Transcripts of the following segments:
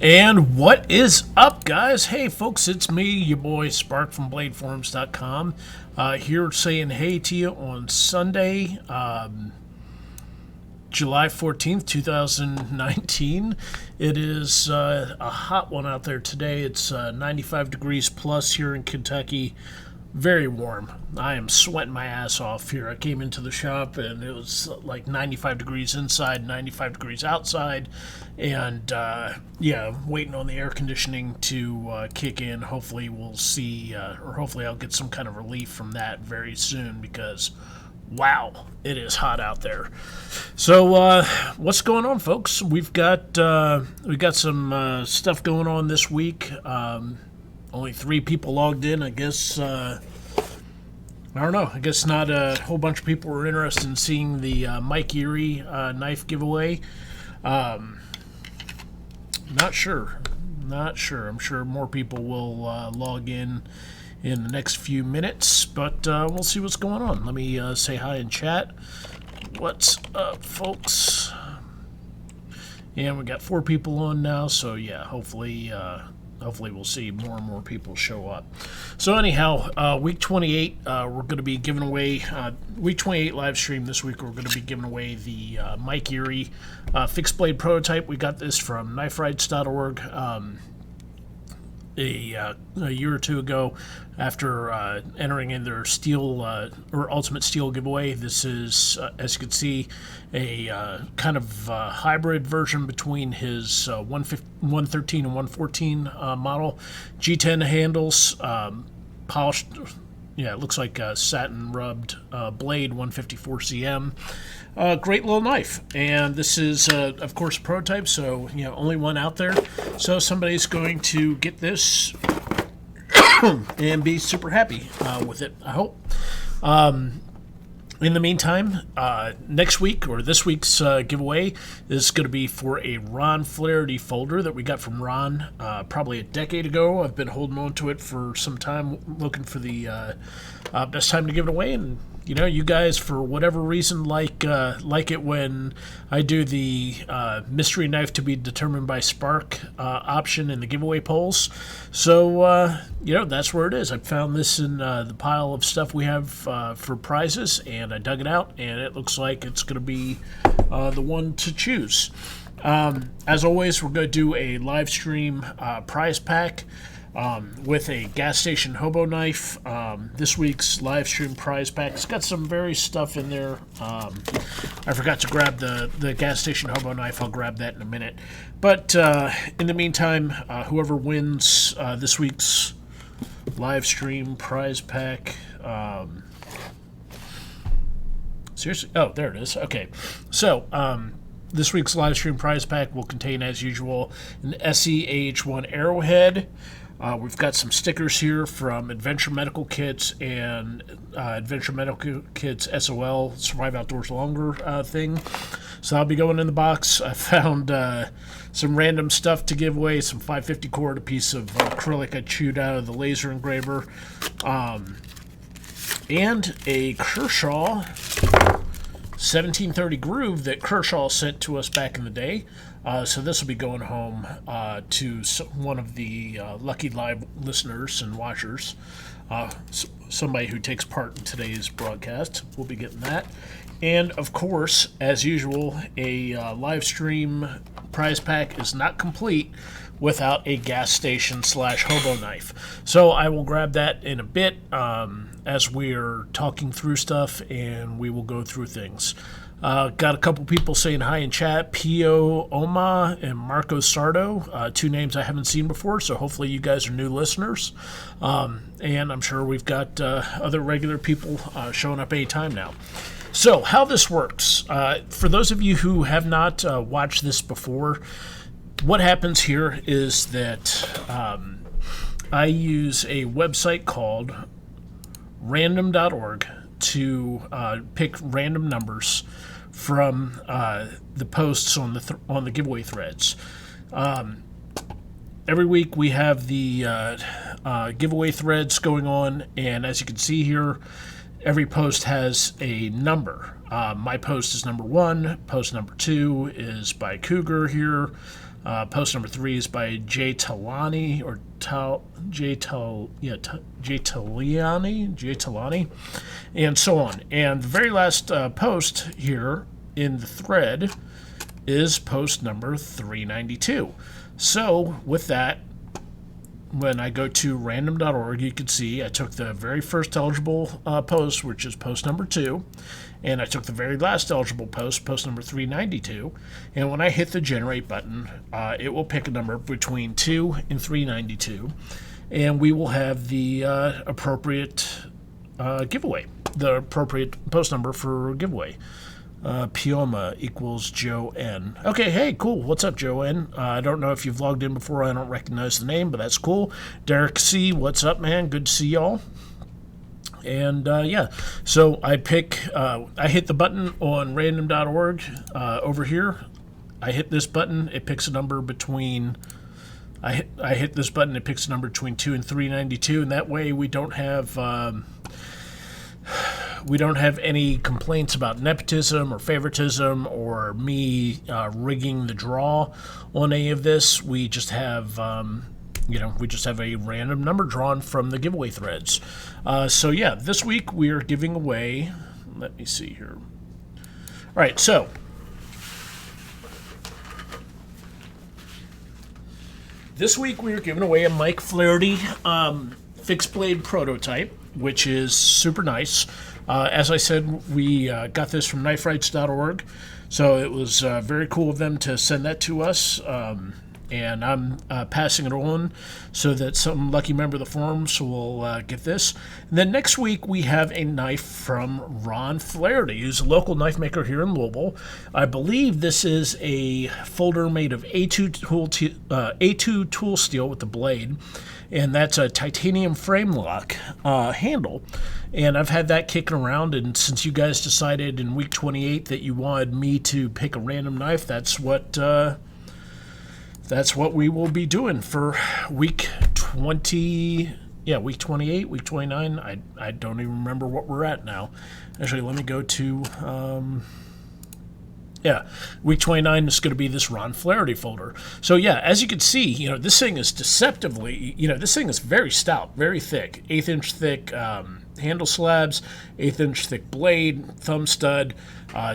And what is up, guys? Hey, folks, it's me, your boy Spark from BladeForums.com, here saying hey to you on Sunday, July 14th, 2019. It is a hot one out there today. It's 95 degrees plus here in Kentucky. Very warm. I am sweating my ass off here. I came into the shop and it was like 95 degrees inside, 95 degrees outside, and waiting on the air conditioning to kick in. Hopefully we'll see, or hopefully I'll get some kind of relief from that very soon because, wow, it is hot out there. So what's going on, folks? We've got some stuff going on this week. Only 3 people logged in. I guess, I don't know. I guess not a whole bunch of people were interested in seeing the Mike Irie knife giveaway. Not sure. I'm sure more people will log in the next few minutes, but we'll see what's going on. Let me say hi in chat. What's up, folks? And we got 4 people on now, so yeah, hopefully we'll see more and more people show up. So anyhow, week 28, we're going to be giving away, week 28 live stream this week, we're going to be giving away the Mike Irie fixed blade prototype. We got this from kniferights.org a year or two ago after entering in their steel or ultimate steel giveaway. This is, as you can see, a kind of hybrid version between his 113 and 114 model. G10 handles, polished. Yeah, it looks like a satin rubbed blade, 154 cm. Great little knife, and this is of course a prototype, so only one out there. So somebody's going to get this and be super happy with it, I hope. In the meantime, next week, or this week's giveaway, is going to be for a Ron Flaherty folder that we got from Ron probably a decade ago. I've been holding on to it for some time, looking for the best time to give it away, and you guys, for whatever reason, like it when I do the mystery knife to be determined by Spark option in the giveaway polls. So, that's where it is. I found this in the pile of stuff we have for prizes, and I dug it out, and it looks like it's going to be the one to choose. As always, we're going to do a live stream prize pack with a gas station hobo knife. This week's live stream prize pack, it's got some various stuff in there. I forgot to grab the gas station hobo knife. I'll grab that in a minute. But in the meantime, whoever wins this week's live stream prize pack, seriously? Oh, there it is. Okay. So, this week's live stream prize pack will contain, as usual, an SE-AH1 arrowhead. We've got some stickers here from Adventure Medical Kits and Adventure Medical Kits SOL, Survive Outdoors Longer thing. So that'll be going in the box. I found some random stuff to give away, some 550 cord, a piece of acrylic I chewed out of the laser engraver, and a Kershaw 1730 groove that Kershaw sent to us back in the day. So this will be going home to one of the lucky live listeners and watchers, somebody who takes part in today's broadcast. We'll be getting that. And, of course, as usual, a live stream prize pack is not complete without a gas station / hobo knife. So I will grab that in a bit as we're talking through stuff, and we will go through things. Got a couple people saying hi in chat, Pio Oma and Marco Sardo, 2 names I haven't seen before, so hopefully you guys are new listeners. And I'm sure we've got other regular people showing up anytime now. So how this works, for those of you who have not watched this before, what happens here is that I use a website called random.org to pick random numbers from the posts on the giveaway threads. Every week we have the giveaway threads going on, and as you can see here, every post has a number. My post is number 1. Post number 2 is by Cougar here. Post number 3 is by Jay Talani, or Jay Talani, and so on. And the very last post here in the thread is post number 392. So with that, when I go to random.org, you can see I took the very first eligible post, which is post number 2, and I took the very last eligible post, post number 392, and when I hit the generate button, it will pick a number between 2 and 392, and we will have the appropriate giveaway, the appropriate post number for giveaway. Pioma equals Joe N. Okay, hey, cool. What's up, Joe N? I don't know if you've logged in before. I don't recognize the name, but that's cool. Derek C, what's up, man? Good to see y'all. And yeah, so I hit the button on random.org over here. I hit this button. It picks a number between. I hit this button. It picks a number between 2 and 392, and that way we don't have. We don't have any complaints about nepotism or favoritism or me rigging the draw on any of this. We just have, we just have a random number drawn from the giveaway threads. So yeah, this week we are giving away. Let me see here. All right, so this week we are giving away a Mike Flaherty fixed blade prototype, which is super nice. As I said, we got this from kniferights.org, so it was very cool of them to send that to us, and I'm passing it on so that some lucky member of the forums will get this. And then next week we have a knife from Ron Flaherty, who's a local knife maker here in Louisville. I believe this is a folder made of A2 tool steel with the blade, and that's a titanium frame lock handle. And I've had that kicking around, and since you guys decided in week 28 that you wanted me to pick a random knife, that's what we will be doing for week 20. Yeah, week 28, week 29. I don't even remember what we're at now. Actually, let me go to. Yeah, week 29 is going to be this Ron Flaherty folder. So yeah, as you can see, this thing is deceptively, this thing is very stout, very thick, 1/8 thick handle slabs, 1/8 thick blade, thumb stud,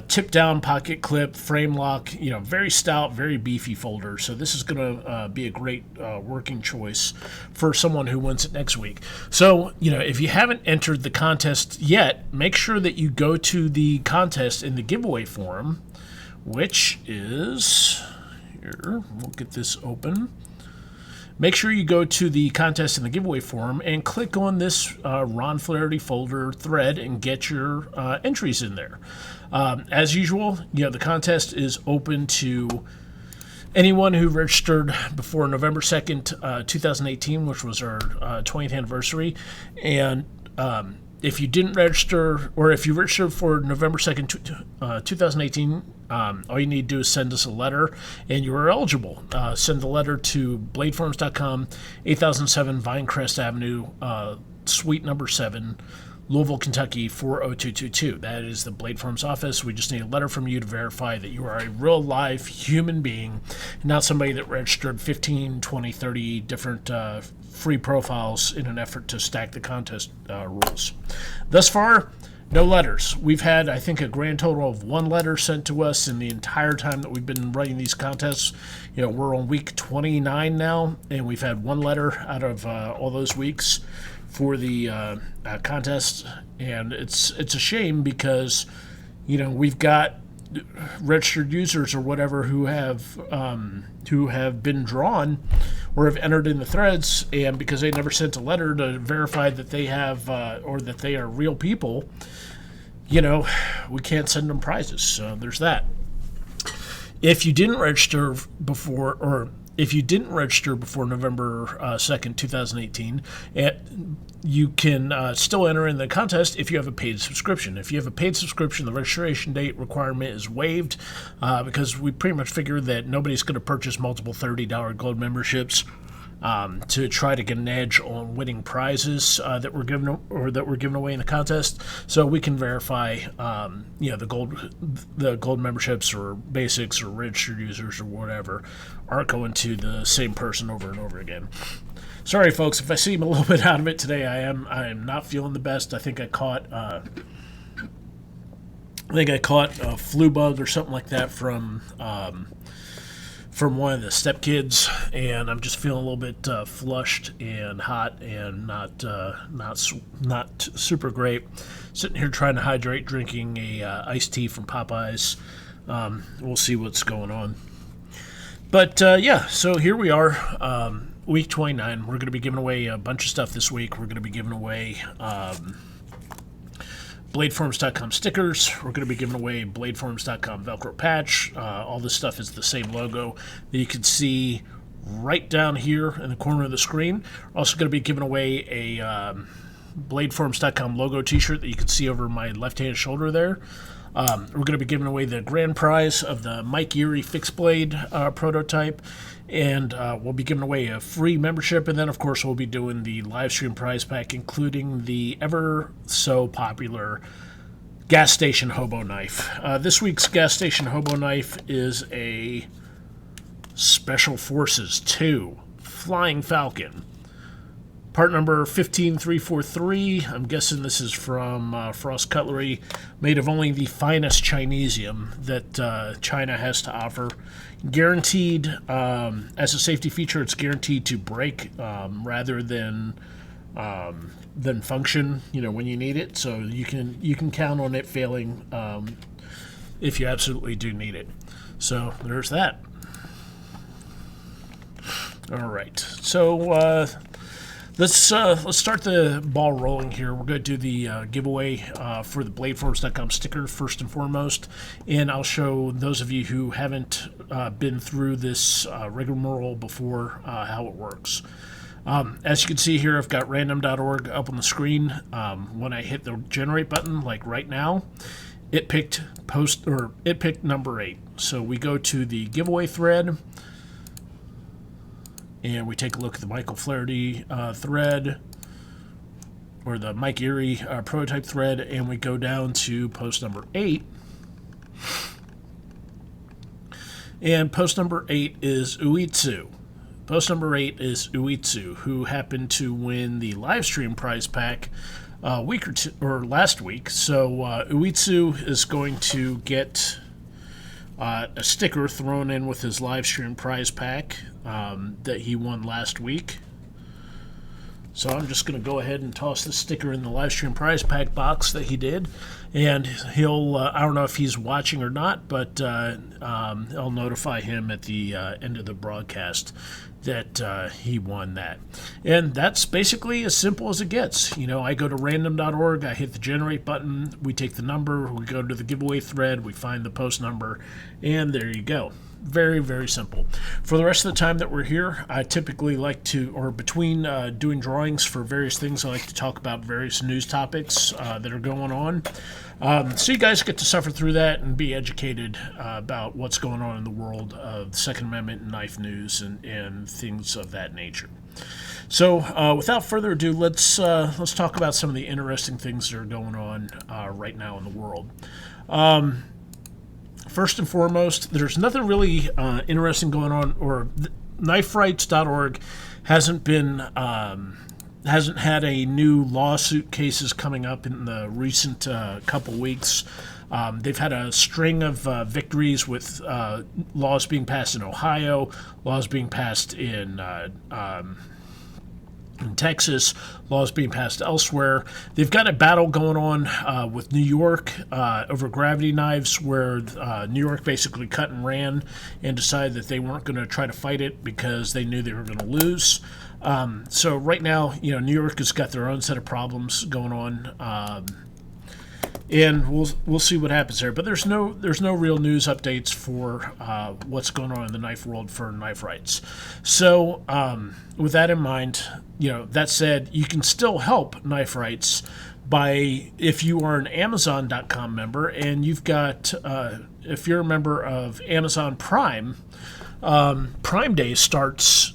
tip down pocket clip, frame lock, very stout, very beefy folder. So this is going to be a great working choice for someone who wins it next week. So, if you haven't entered the contest yet, make sure that you go to the contest in the giveaway forum, which is here. We'll get this open. Make sure you go to the contest in the giveaway forum and click on this Ron Flaherty folder thread and get your entries in there. As usual, the contest is open to anyone who registered before November 2nd, 2018, which was our 20th anniversary. And if you didn't register, or if you registered for November 2nd, 2018, all you need to do is send us a letter, and you are eligible. Send the letter to bladeforms.com, 8007 Vinecrest Avenue, suite number 7, Louisville, Kentucky, 40222. That is the Blade Farms office. We just need a letter from you to verify that you are a real live human being, not somebody that registered 15, 20, 30 different free profiles in an effort to stack the contest rules. Thus far, no letters. We've had, I think, a grand total of 1 letter sent to us in the entire time that we've been running these contests. We're on week 29 now, and we've had 1 letter out of all those weeks for the contest. And it's a shame because, we've got registered users or whatever who have been drawn or have entered in the threads, and because they never sent a letter to verify that they have or that they are real people, we can't send them prizes. So there's that. If you didn't register before, November 2nd, 2018, you can still enter in the contest if you have a paid subscription. If you have a paid subscription, the registration date requirement is waived because we pretty much figured that nobody's going to purchase multiple $30 gold memberships to try to get an edge on winning prizes that we're giving away in the contest. So we can verify, the gold memberships or basics or registered users or whatever aren't going to the same person over and over again. Sorry, folks, if I seem a little bit out of it today. I am not feeling the best. I think I caught a flu bug or something like that from one of the stepkids, and I'm just feeling a little bit flushed and hot and not super great. Sitting here trying to hydrate, drinking a iced tea from Popeyes. We'll see what's going on. But so here we are, week 29. We're going to be giving away a bunch of stuff this week. We're going to be giving away bladeforms.com stickers. We're going to be giving away bladeforms.com Velcro patch. All this stuff is the same logo that you can see right down here in the corner of the screen. We're also going to be giving away a bladeforms.com logo t-shirt that you can see over my left-hand shoulder there. We're going to be giving away the grand prize of the Mike Irie fixed blade prototype, and we'll be giving away a free membership, and then of course we'll be doing the live stream prize pack, including the ever so popular gas station hobo knife. This week's gas station hobo knife is a Special Forces 2 Flying Falcon. Part number 15343. I'm guessing this is from Frost Cutlery, made of only the finest Chinesium that China has to offer. Guaranteed, as a safety feature, it's guaranteed to break rather than function. When you need it. So you can count on it failing if you absolutely do need it. So there's that. All right. So. Let's start the ball rolling here. We're going to do the giveaway for the bladeforms.com sticker first and foremost, and I'll show those of you who haven't been through this rigmarole before how it works. As you can see here, I've got random.org up on the screen. When I hit the generate button, like right now, it picked number 8. So we go to the giveaway thread. And we take a look at the Michael Flaherty thread, or the Mike Irie prototype thread, and we go down to post number 8. And post number 8 is ooitzoo. Post number 8 is ooitzoo, who happened to win the live stream prize pack last week. So ooitzoo is going to get a sticker thrown in with his live stream prize pack that he won last week. So I'm just going to go ahead and toss the sticker in the live stream prize pack box that he did, and he'll I don't know if he's watching or not, but I'll notify him at the end of the broadcast that he won that. And that's basically as simple as it gets. I go to random.org, I hit the generate button, we take the number, we go to the giveaway thread, we find the post number, and there you go. Very, very simple. For the rest of the time that we're here, I typically like to, or between doing drawings for various things, I like to talk about various news topics that are going on. So you guys get to suffer through that and be educated about what's going on in the world of the Second Amendment and knife news and things of that nature. So without further ado, let's talk about some of the interesting things that are going on right now in the world. First and foremost, there's nothing really interesting going on, or kniferights.org hasn't had a new lawsuit cases coming up in the recent couple weeks. They've had a string of victories with laws being passed in Ohio, laws being passed in Texas, laws being passed elsewhere. They've got a battle going on with New York over gravity knives, where New York basically cut and ran and decided that they weren't going to try to fight it because they knew they were going to lose. So right now, New York has got their own set of problems going on, and we'll see what happens there. But there's no real news updates for what's going on in the knife world for knife rights. So with that in mind, that said, you can still help knife rights by, if you are an Amazon.com member and you've got, if you're a member of Amazon Prime, Prime Day starts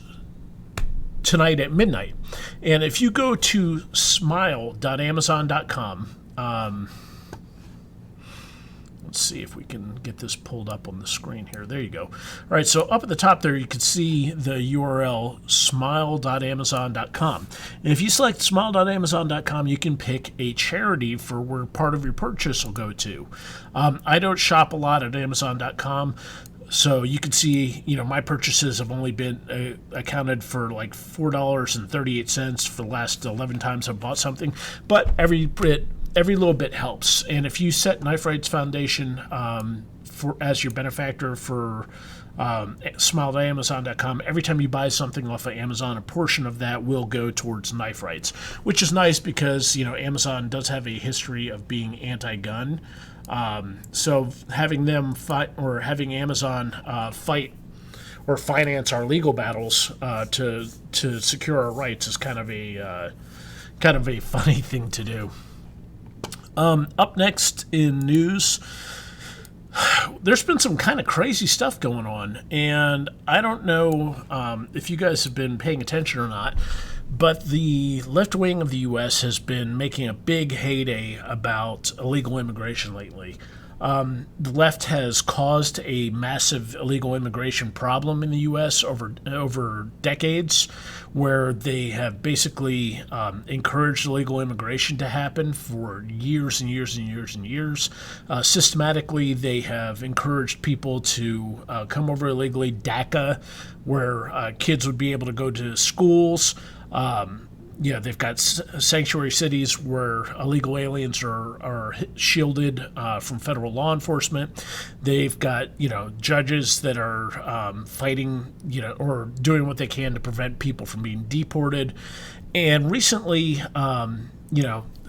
tonight at midnight. And if you go to smile.amazon.com, let's see if we can get this pulled up on the screen here. There you go. All right, so up at the top there, you can see the URL smile.amazon.com. And if you select smile.amazon.com, you can pick a charity for where part of your purchase will go to. I don't shop a lot at amazon.com. So you can see, my purchases have only been accounted for like $4.38 for the last 11 times I've bought something. But every little bit helps. And if you set Knife Rights Foundation as your benefactor for smile.amazon.com, every time you buy something off of Amazon, a portion of that will go towards knife rights, which is nice because, Amazon does have a history of being anti-gun. So having them fight, or having Amazon fight or finance our legal battles to secure our rights is kind of a funny thing to do. Up next in news, there's been some kind of crazy stuff going on, and I don't know if you guys have been paying attention or not, but the left wing of the U.S. has been making a big heyday about illegal immigration lately. The left has caused a massive illegal immigration problem in the U.S. over decades, where they have basically encouraged illegal immigration to happen for years and years and years and years. Systematically, they have encouraged people to come over illegally. DACA, where kids would be able to go to schools. They've got sanctuary cities where illegal aliens are shielded from federal law enforcement. They've got, judges that are fighting, or doing what they can to prevent people from being deported. And recently,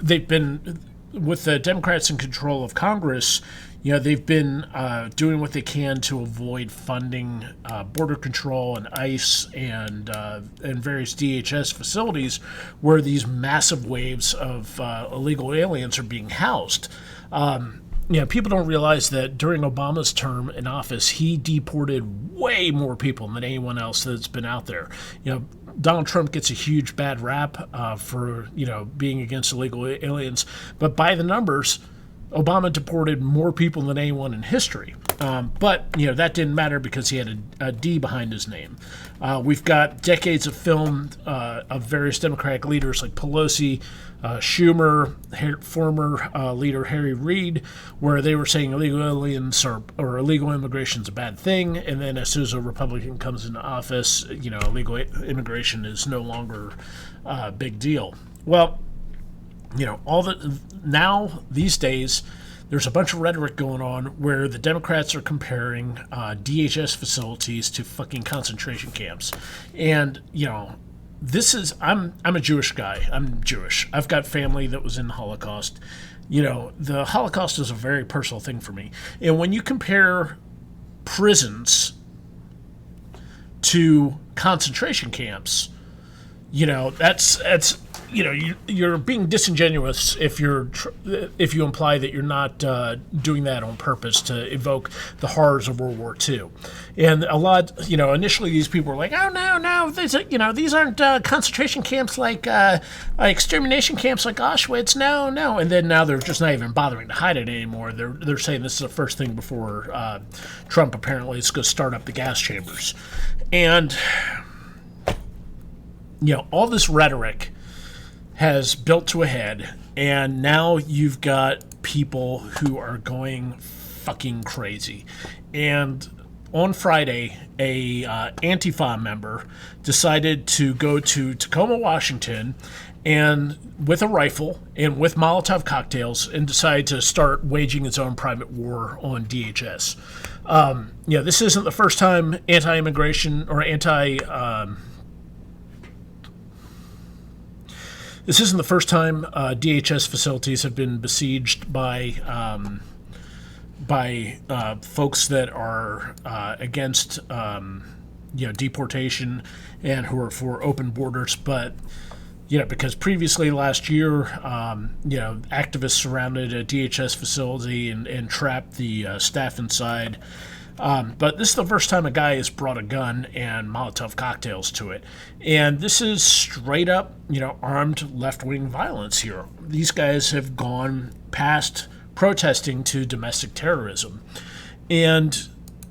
they've been, with the Democrats in control of Congress, they've been doing what they can to avoid funding border control and ICE and various DHS facilities where these massive waves of illegal aliens are being housed. People don't realize that during Obama's term in office, he deported way more people than anyone else that's been out there. Donald Trump gets a huge bad rap for being against illegal aliens, but by the numbers, Obama deported more people than anyone in history. But that didn't matter because he had a D behind his name. We've got decades of film of various Democratic leaders like Pelosi, Schumer, former leader Harry Reid, where they were saying illegal aliens or illegal immigration is a bad thing. And then as soon as a Republican comes into office, illegal immigration is no longer a big deal. Well, now these days, there's a bunch of rhetoric going on where the Democrats are comparing DHS facilities to fucking concentration camps. And, I'm a Jewish guy. I'm Jewish. I've got family that was in the Holocaust. The Holocaust is a very personal thing for me. And when you compare prisons to concentration camps, that's you're being disingenuous if you imply that you're not doing that on purpose to evoke the horrors of World War II. And a lot, initially these people were like, oh no, these aren't concentration camps like extermination camps like Auschwitz. No, and then now they're just not even bothering to hide it anymore. They're saying this is the first thing before Trump apparently is going to start up the gas chambers, and all this rhetoric has built to a head, and now you've got people who are going fucking crazy. And on Friday, a Antifa member decided to go to Tacoma, Washington, and with a rifle and with Molotov cocktails, and decide to start waging its own private war on DHS. This isn't the first time anti-immigration or This isn't the first time DHS facilities have been besieged by folks that are against deportation and who are for open borders. But because previously last year, activists surrounded a DHS facility and trapped the staff inside. But this is the first time a guy has brought a gun and Molotov cocktails to it. And this is straight up, armed left-wing violence here. These guys have gone past protesting to domestic terrorism. And,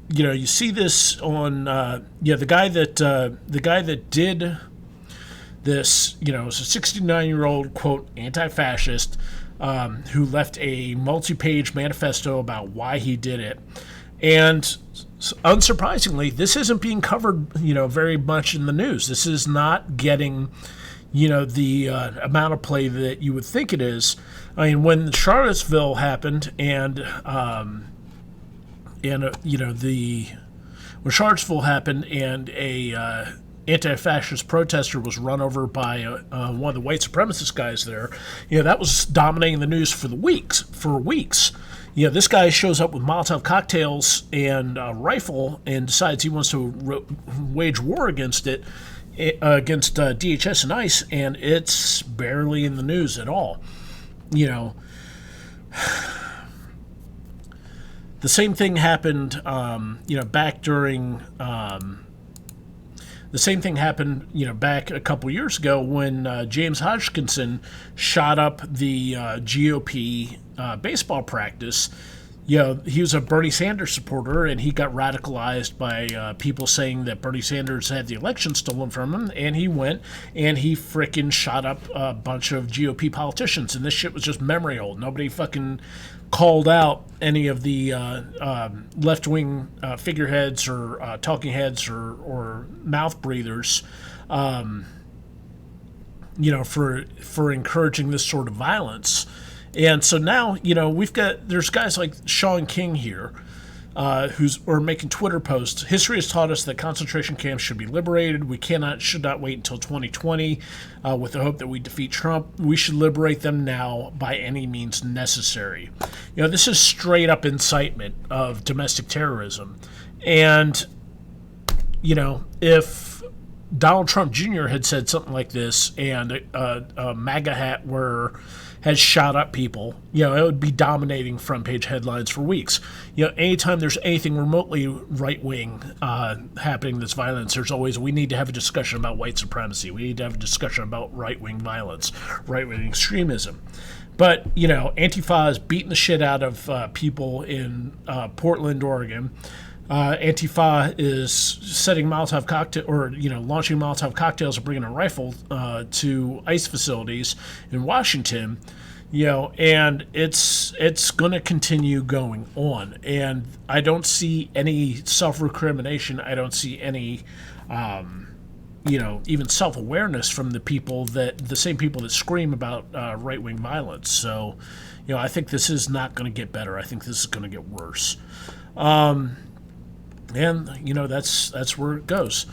you see this on, the guy that did this, is a 69-year-old, quote, anti-fascist, who left a multi-page manifesto about why he did it. And unsurprisingly, this isn't being covered, very much in the news. This is not getting, the amount of play that you would think it is. I mean, when Charlottesville happened when Charlottesville happened and a anti-fascist protester was run over by one of the white supremacist guys there, that was dominating the news for weeks. This guy shows up with Molotov cocktails and a rifle and decides he wants to wage war against it, against DHS and ICE, and it's barely in the news at all. The same thing happened, back during. The same thing happened, back a couple years ago when James Hodgkinson shot up the GOP baseball practice. He was a Bernie Sanders supporter, and he got radicalized by people saying that Bernie Sanders had the election stolen from him, and he went and he frickin' shot up a bunch of GOP politicians, and this shit was just memory old. Nobody fucking called out any of the left-wing figureheads or talking heads or mouth breathers, for encouraging this sort of violence. And so now, there's guys like Sean King here, who are making Twitter posts. History has taught us that concentration camps should be liberated. We should not wait until 2020 with the hope that we defeat Trump. We should liberate them now by any means necessary. This is straight up incitement of domestic terrorism. And, if Donald Trump Jr. had said something like this and a MAGA hat has shot up people, it would be dominating front page headlines for weeks. Anytime there's anything remotely right-wing happening that's violence, there's always, we need to have a discussion about white supremacy. We need to have a discussion about right-wing violence, right-wing extremism. But, Antifa is beating the shit out of people in Portland, Oregon. Antifa is setting Molotov cocktail launching Molotov cocktails and bringing a rifle to ICE facilities in Washington, and it's going to continue going on. And I don't see any self-recrimination. I don't see any, even self-awareness from the same people that scream about right-wing violence. So, I think this is not going to get better. I think this is going to get worse. And, that's where it goes.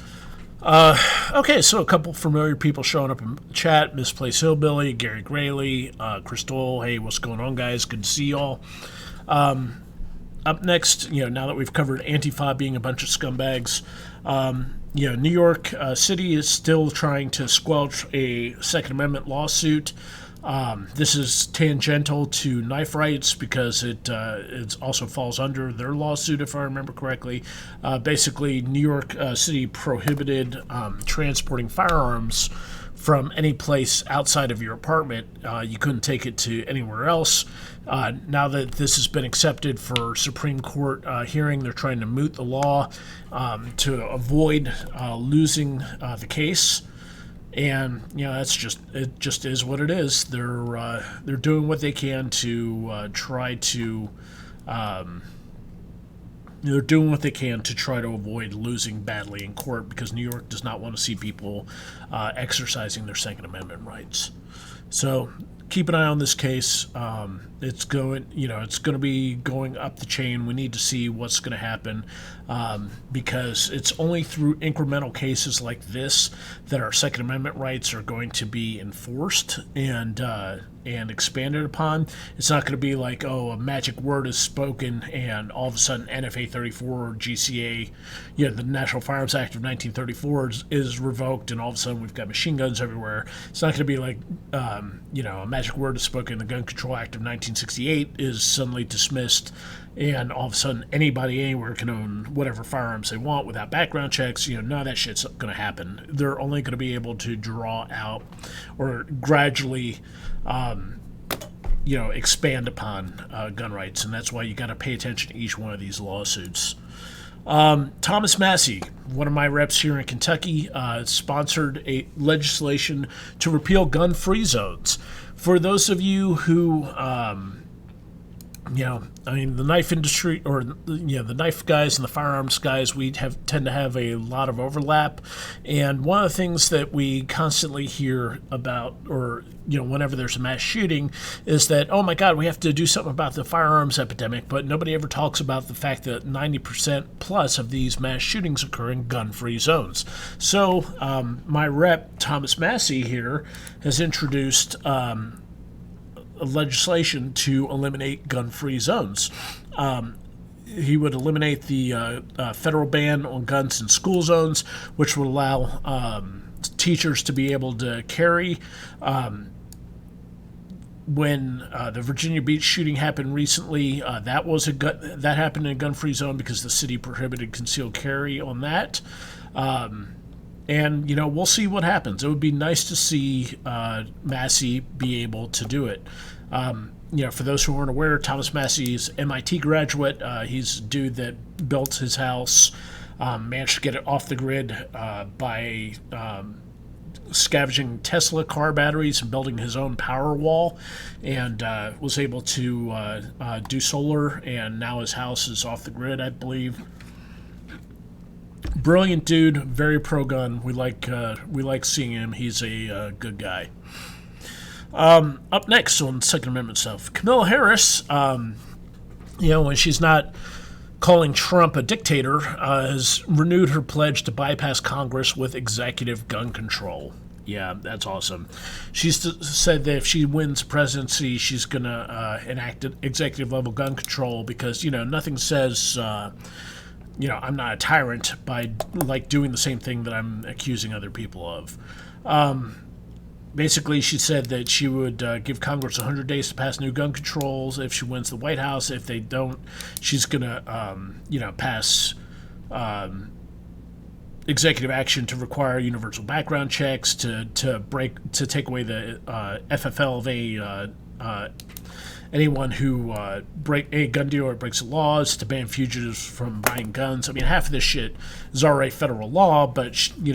Okay, so a couple familiar people showing up in chat. Misplaced Hillbilly, Gary Grayley, Chris Dole. Hey, what's going on, guys? Good to see y'all. Up next, now that we've covered Antifa being a bunch of scumbags, New York City is still trying to squelch a Second Amendment lawsuit. This is tangential to knife rights because it also falls under their lawsuit, if I remember correctly. Basically, New York City prohibited transporting firearms from any place outside of your apartment. You couldn't take it to anywhere else. Now that this has been accepted for Supreme Court hearing, they're trying to moot the law to avoid losing the case. And it just is what it is. They're doing what they can to try to avoid losing badly in court, because New York does not want to see people exercising their Second Amendment rights. So keep an eye on this case. It's going to be going up the chain. We need to see what's going to happen, because it's only through incremental cases like this that our Second Amendment rights are going to be enforced and expanded upon. It's not going to be like, a magic word is spoken and all of a sudden NFA 34 or GCA, the National Firearms Act of 1934 is revoked, and all of a sudden we've got machine guns everywhere. It's not going to be like, a magic word is spoken, the Gun Control Act of 1934 1968 is suddenly dismissed, and all of a sudden anybody anywhere can own whatever firearms they want without background checks. None of that shit's going to happen. They're only going to be able to draw out or gradually expand upon gun rights, and that's why you got to pay attention to each one of these lawsuits. Thomas Massie, one of my reps here in Kentucky, sponsored a legislation to repeal gun-free zones. For those of you who, the knife industry, or the knife guys and the firearms guys, we tend to have a lot of overlap. And one of the things that we constantly hear about, or whenever there's a mass shooting, is that, oh my God, we have to do something about the firearms epidemic. But nobody ever talks about the fact that 90% plus of these mass shootings occur in gun-free zones. So my rep, Thomas Massie here, has introduced legislation to eliminate gun-free zones. He would eliminate the federal ban on guns in school zones, which would allow teachers to be able to carry. When the Virginia Beach shooting happened recently, that happened in a gun-free zone because the city prohibited concealed carry on that. And, we'll see what happens. It would be nice to see Massie be able to do it. For those who aren't aware, Thomas Massie's MIT graduate. He's a dude that built his house, managed to get it off the grid by scavenging Tesla car batteries and building his own power wall, and was able to do solar, and now his house is off the grid, I believe. Brilliant dude, very pro-gun. We like seeing him. He's a good guy. Up next on Second Amendment stuff, Camilo Harris, when she's not calling Trump a dictator, has renewed her pledge to bypass Congress with executive gun control. Yeah, that's awesome. She's said that if she wins presidency, she's going to enact executive-level gun control because, nothing says... I'm not a tyrant by doing the same thing that I'm accusing other people of. Basically, she said that she would give Congress 100 days to pass new gun controls if she wins the White House. If they don't, she's going to, pass executive action to require universal background checks, to take away the FFLVA. Anyone who a gun dealer breaks the laws, to ban fugitives from buying guns. I mean, half of this shit is already federal law, but you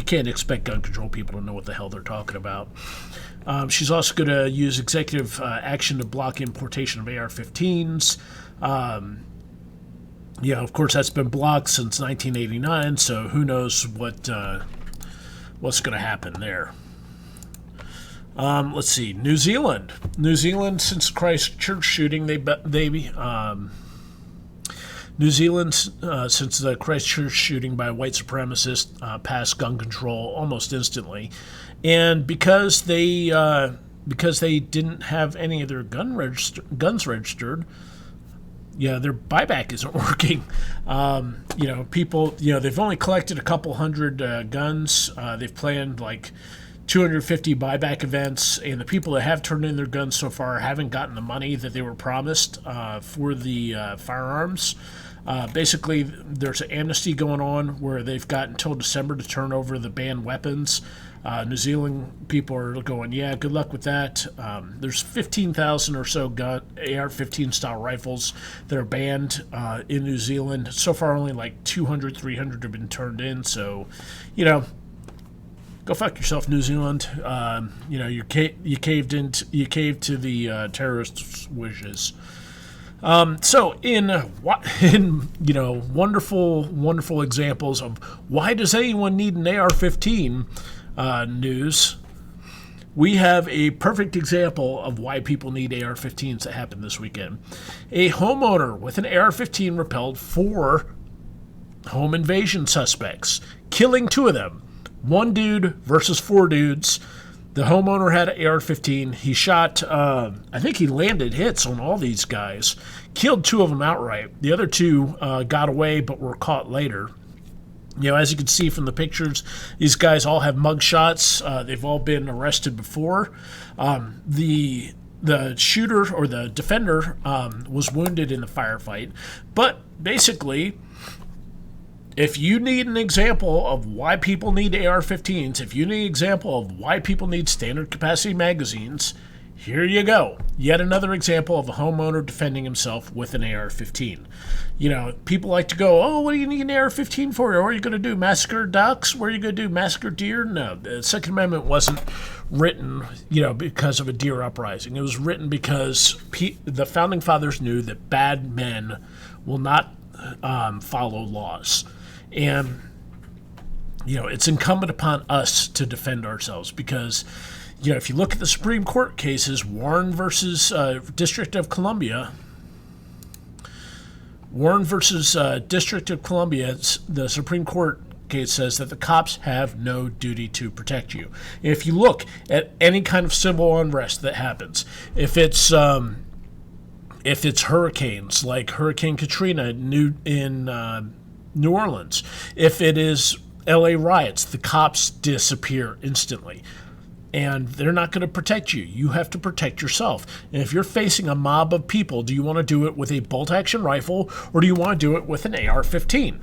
can't expect gun control people to know what the hell they're talking about. She's also going to use executive action to block importation of AR-15s. Of course, that's been blocked since 1989, so who knows what's going to happen there. Let's see. New Zealand, since the Christchurch shooting, New Zealand, since the Christchurch shooting by a white supremacist, passed gun control almost instantly, and because they didn't have any of their guns registered, their buyback isn't working. People, they've only collected a couple hundred guns. They've planned 250 buyback events, and the people that have turned in their guns so far haven't gotten the money that they were promised for the firearms. Basically, there's an amnesty going on where they've got until December to turn over the banned weapons. New Zealand people are going, yeah, good luck with that. There's 15,000 or so AR-15 style rifles that are banned in New Zealand. So far, only 200, 300 have been turned in, so, go fuck yourself, New Zealand. You caved to the terrorists' wishes. So in wonderful examples of why does anyone need an AR-15 news, we have a perfect example of why people need AR-15s that happened this weekend. A homeowner with an AR-15 repelled 4 home invasion suspects, killing 2 of them. 1 dude versus 4 dudes. The homeowner had an AR-15. He shot, I think he landed hits on all these guys. Killed 2 of them outright. The other 2 got away but were caught later. As you can see from the pictures, these guys all have mug shots. They've all been arrested before. The the shooter or the defender was wounded in the firefight. But basically, if you need an example of why people need AR-15s, if you need an example of why people need standard capacity magazines, here you go. Yet another example of a homeowner defending himself with an AR-15. You know, people like to go, oh, what do you need an AR-15 for? What are you going to do, massacre ducks? What are you going to do, massacre deer? No, the Second Amendment wasn't written, because of a deer uprising. It was written because the Founding Fathers knew that bad men will not follow laws. And, it's incumbent upon us to defend ourselves because, if you look at the Supreme Court cases, Warren versus District of Columbia, the Supreme Court case says that the cops have no duty to protect you. And if you look at any kind of civil unrest that happens, if it's hurricanes like Hurricane Katrina in New Orleans, if it is LA riots, the cops disappear instantly. And they're not going to protect you. You have to protect yourself. And if you're facing a mob of people, do you want to do it with a bolt-action rifle or do you want to do it with an AR-15?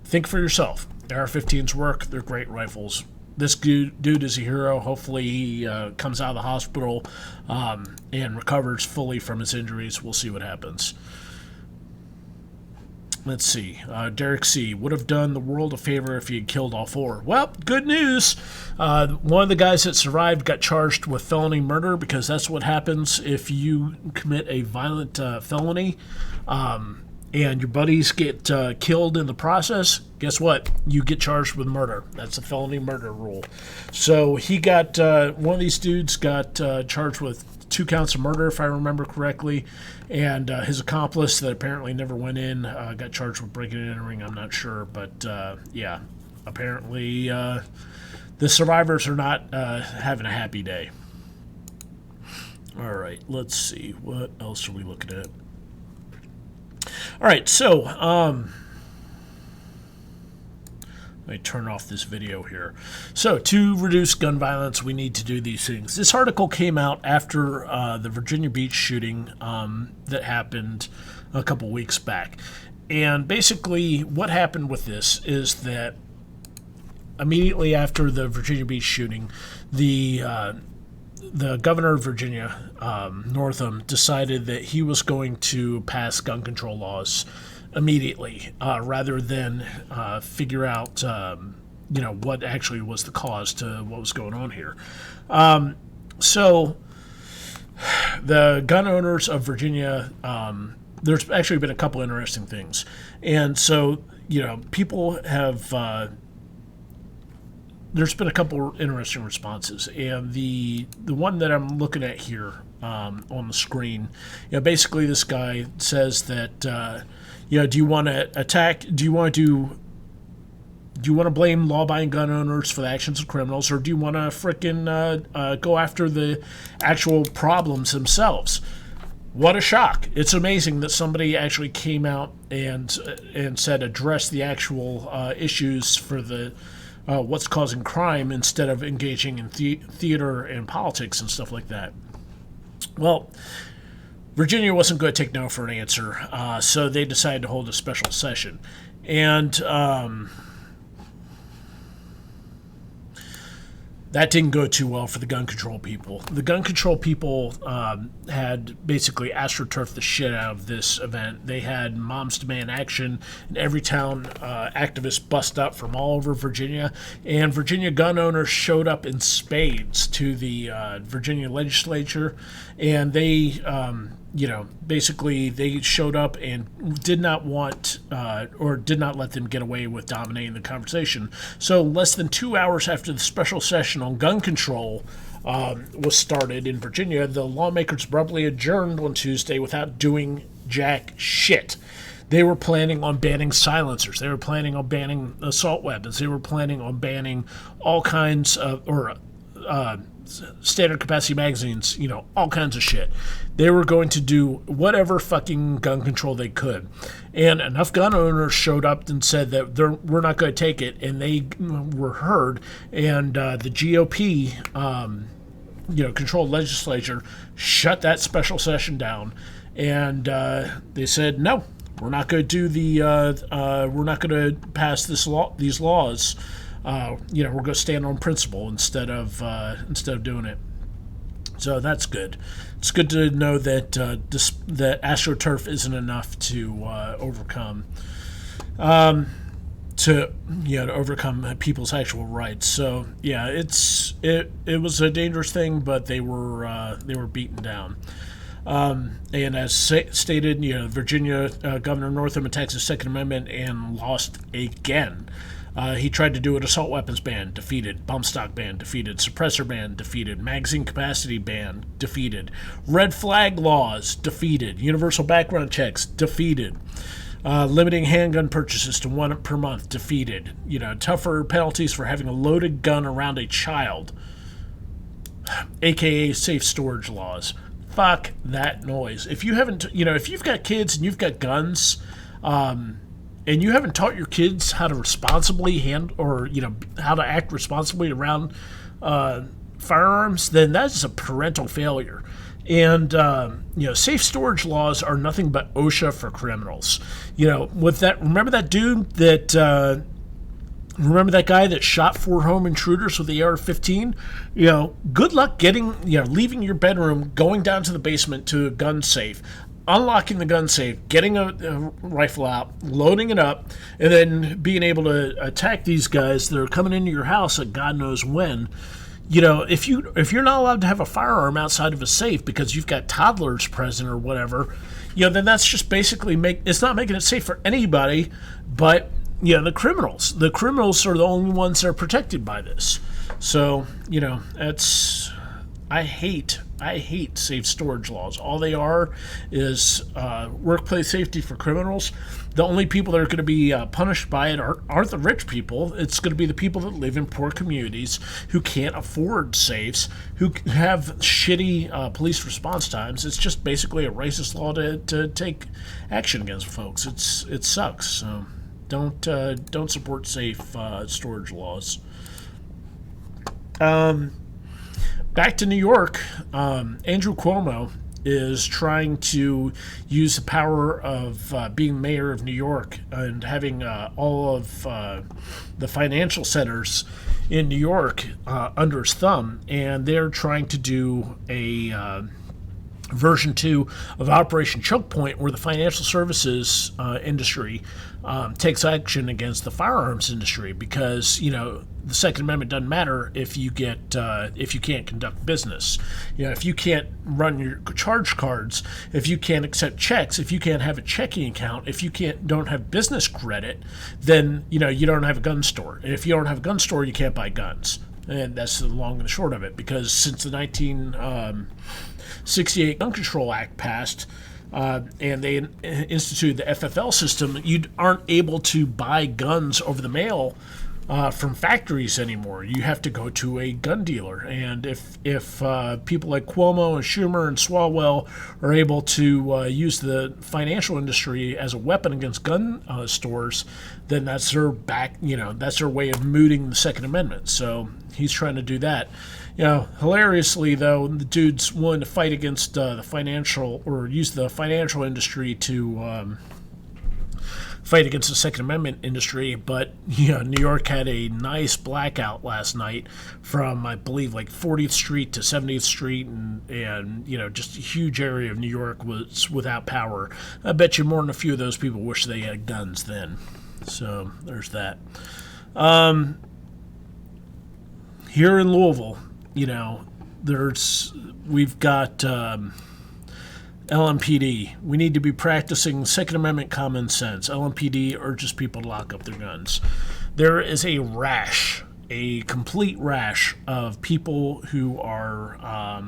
Think for yourself. AR-15s work. They're great rifles. This dude is a hero. Hopefully he comes out of the hospital and recovers fully from his injuries. We'll see what happens. Let's see. Derek C. would have done the world a favor if he had killed all four. Well, good news. One of the guys that survived got charged with felony murder because that's what happens if you commit a violent felony and your buddies get killed in the process. Guess what? You get charged with murder. That's a felony murder rule. So he got, one of these dudes got charged with 2 counts of murder, if I remember correctly, and his accomplice that apparently never went in got charged with breaking and entering. I'm not sure, but yeah, apparently the survivors are not having a happy day. All right, let's see. What else are we looking at? All right, so let me turn off this video here. So, to reduce gun violence, we need to do these things. This article came out after the Virginia Beach shooting that happened a couple weeks back. And basically, what happened with this is that immediately after the Virginia Beach shooting, the governor of Virginia, Northam, decided that he was going to pass gun control laws immediately, rather than figure out, what actually was the cause to what was going on here. So the gun owners of Virginia, there's actually been a couple interesting things. And so, people have, there's been a couple interesting responses. And the one that I'm looking at here on the screen, basically this guy says that, do you want to attack? Do you want to blame law-abiding gun owners for the actions of criminals, or do you want to frickin' go after the actual problems themselves? What a shock! It's amazing that somebody actually came out and said address the actual issues for the what's causing crime instead of engaging in theater and politics and stuff like that. Well, Virginia wasn't going to take no for an answer, so they decided to hold a special session. And that didn't go too well for the gun control people. The gun control people had basically astroturfed the shit out of this event. They had Moms Demand Action, and every town activists bust up from all over Virginia. And Virginia gun owners showed up in spades to the Virginia legislature, and they basically they showed up and did not want or did not let them get away with dominating the conversation. So less than 2 hours after the special session on gun control was started in Virginia, the lawmakers abruptly adjourned on Tuesday without doing jack shit. They were planning on banning silencers. They were planning on banning assault weapons. They were planning on banning all kinds of, standard capacity magazines, all kinds of shit. They were going to do whatever fucking gun control they could. And enough gun owners showed up and said that we're not going to take it, and they were heard. And the GOP controlled legislature shut that special session down, and they said no, we're not going to do we're not going to pass these laws. We're going to stand on principle instead of doing it. So that's good. It's good to know that that AstroTurf isn't enough to overcome to overcome people's actual rights. So yeah, it was a dangerous thing, but they were beaten down. And as stated, Virginia Governor Northam attacked the Second Amendment and lost again. He tried to do an assault weapons ban, defeated. Bump stock ban, defeated. Suppressor ban, defeated. Magazine capacity ban, defeated. Red flag laws, defeated. Universal background checks, defeated. Limiting handgun purchases to 1 per month, defeated. Tougher penalties for having a loaded gun around a child, aka safe storage laws. Fuck that noise. If you haven't, if you've got kids and you've got guns, and you haven't taught your kids how to responsibly how to act responsibly around firearms, then that's a parental failure. And safe storage laws are nothing but OSHA for criminals. With that, remember that dude that remember that guy that shot 4 home intruders with the AR-15? Good luck leaving your bedroom, going down to the basement to a gun safe, unlocking the gun safe, getting a rifle out, loading it up, and then being able to attack these guys that are coming into your house at God knows when. If you're not allowed to have a firearm outside of a safe because you've got toddlers present or whatever, then that's just basically it's not making it safe for anybody but the criminals. The criminals are the only ones that are protected by this. So, that's... I hate safe storage laws. All they are is workplace safety for criminals. The only people that are going to be punished by it aren't the rich people. It's going to be the people that live in poor communities who can't afford safes, who have shitty police response times. It's just basically a racist law to take action against folks. It sucks. So don't support safe storage laws. Back to New York, Andrew Cuomo is trying to use the power of being mayor of New York and having all of the financial centers in New York under his thumb, and they're trying to do a version 2 of Operation Choke Point, where the financial services industry takes action against the firearms industry, because the Second Amendment doesn't matter if you can't conduct business. If you can't run your charge cards, if you can't accept checks, if you can't have a checking account, if you don't have business credit, then you don't have a gun store. And if you don't have a gun store, you can't buy guns. And that's the long and the short of it, because since the 1968 Gun Control Act passed, and they instituted the FFL system, you aren't able to buy guns over the mail from factories anymore. You have to go to a gun dealer. And if people like Cuomo and Schumer and Swalwell are able to use the financial industry as a weapon against gun stores, then that's their that's their way of mooting the Second Amendment. So he's trying to do that. Hilariously, though, the dude's willing to fight against the financial, or use the financial industry to fight against the Second Amendment industry, but New York had a nice blackout last night from, I believe, like 40th Street to 70th Street, and just a huge area of New York was without power. I bet you more than a few of those people wish they had guns then. So there's that. Here in Louisville, we've got LMPD. We need to be practicing Second Amendment common sense. LMPD urges people to lock up their guns. There is a rash, a complete rash of people who are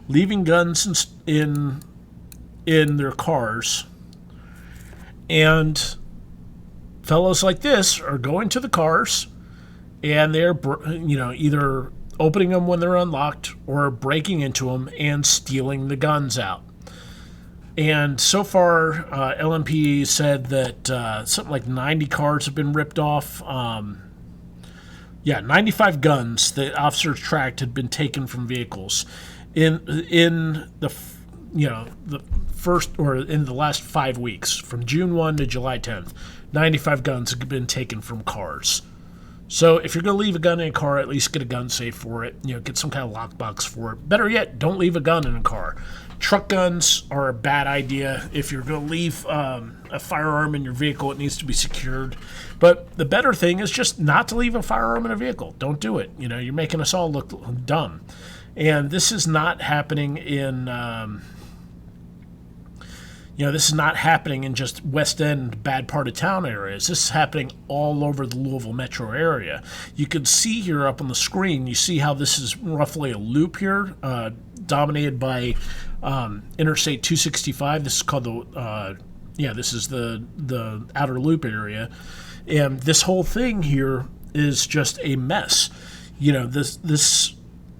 leaving guns in their cars, and fellows like this are going to the cars, and they're either opening them when they're unlocked or breaking into them and stealing the guns out. And so far, LMPD said that something like 90 cars have been ripped off. Yeah, 95 guns that officers tracked had been taken from vehicles in the the first, or in the last 5 weeks, from June 1 to July 10th. 95 guns have been taken from cars. So if you're going to leave a gun in a car, at least get a gun safe for it. Get some kind of lockbox for it. Better yet, don't leave a gun in a car. Truck guns are a bad idea. If you're going to leave a firearm in your vehicle, it needs to be secured. But the better thing is just not to leave a firearm in a vehicle. Don't do it. You're making us all look dumb. And this is not happening in... this is not happening in just West End, bad part of town areas. This is happening all over the Louisville metro area. You can see here up on the screen, you see how this is roughly a loop here, dominated by Interstate 265. This is called this is the outer loop area. And this whole thing here is just a mess. This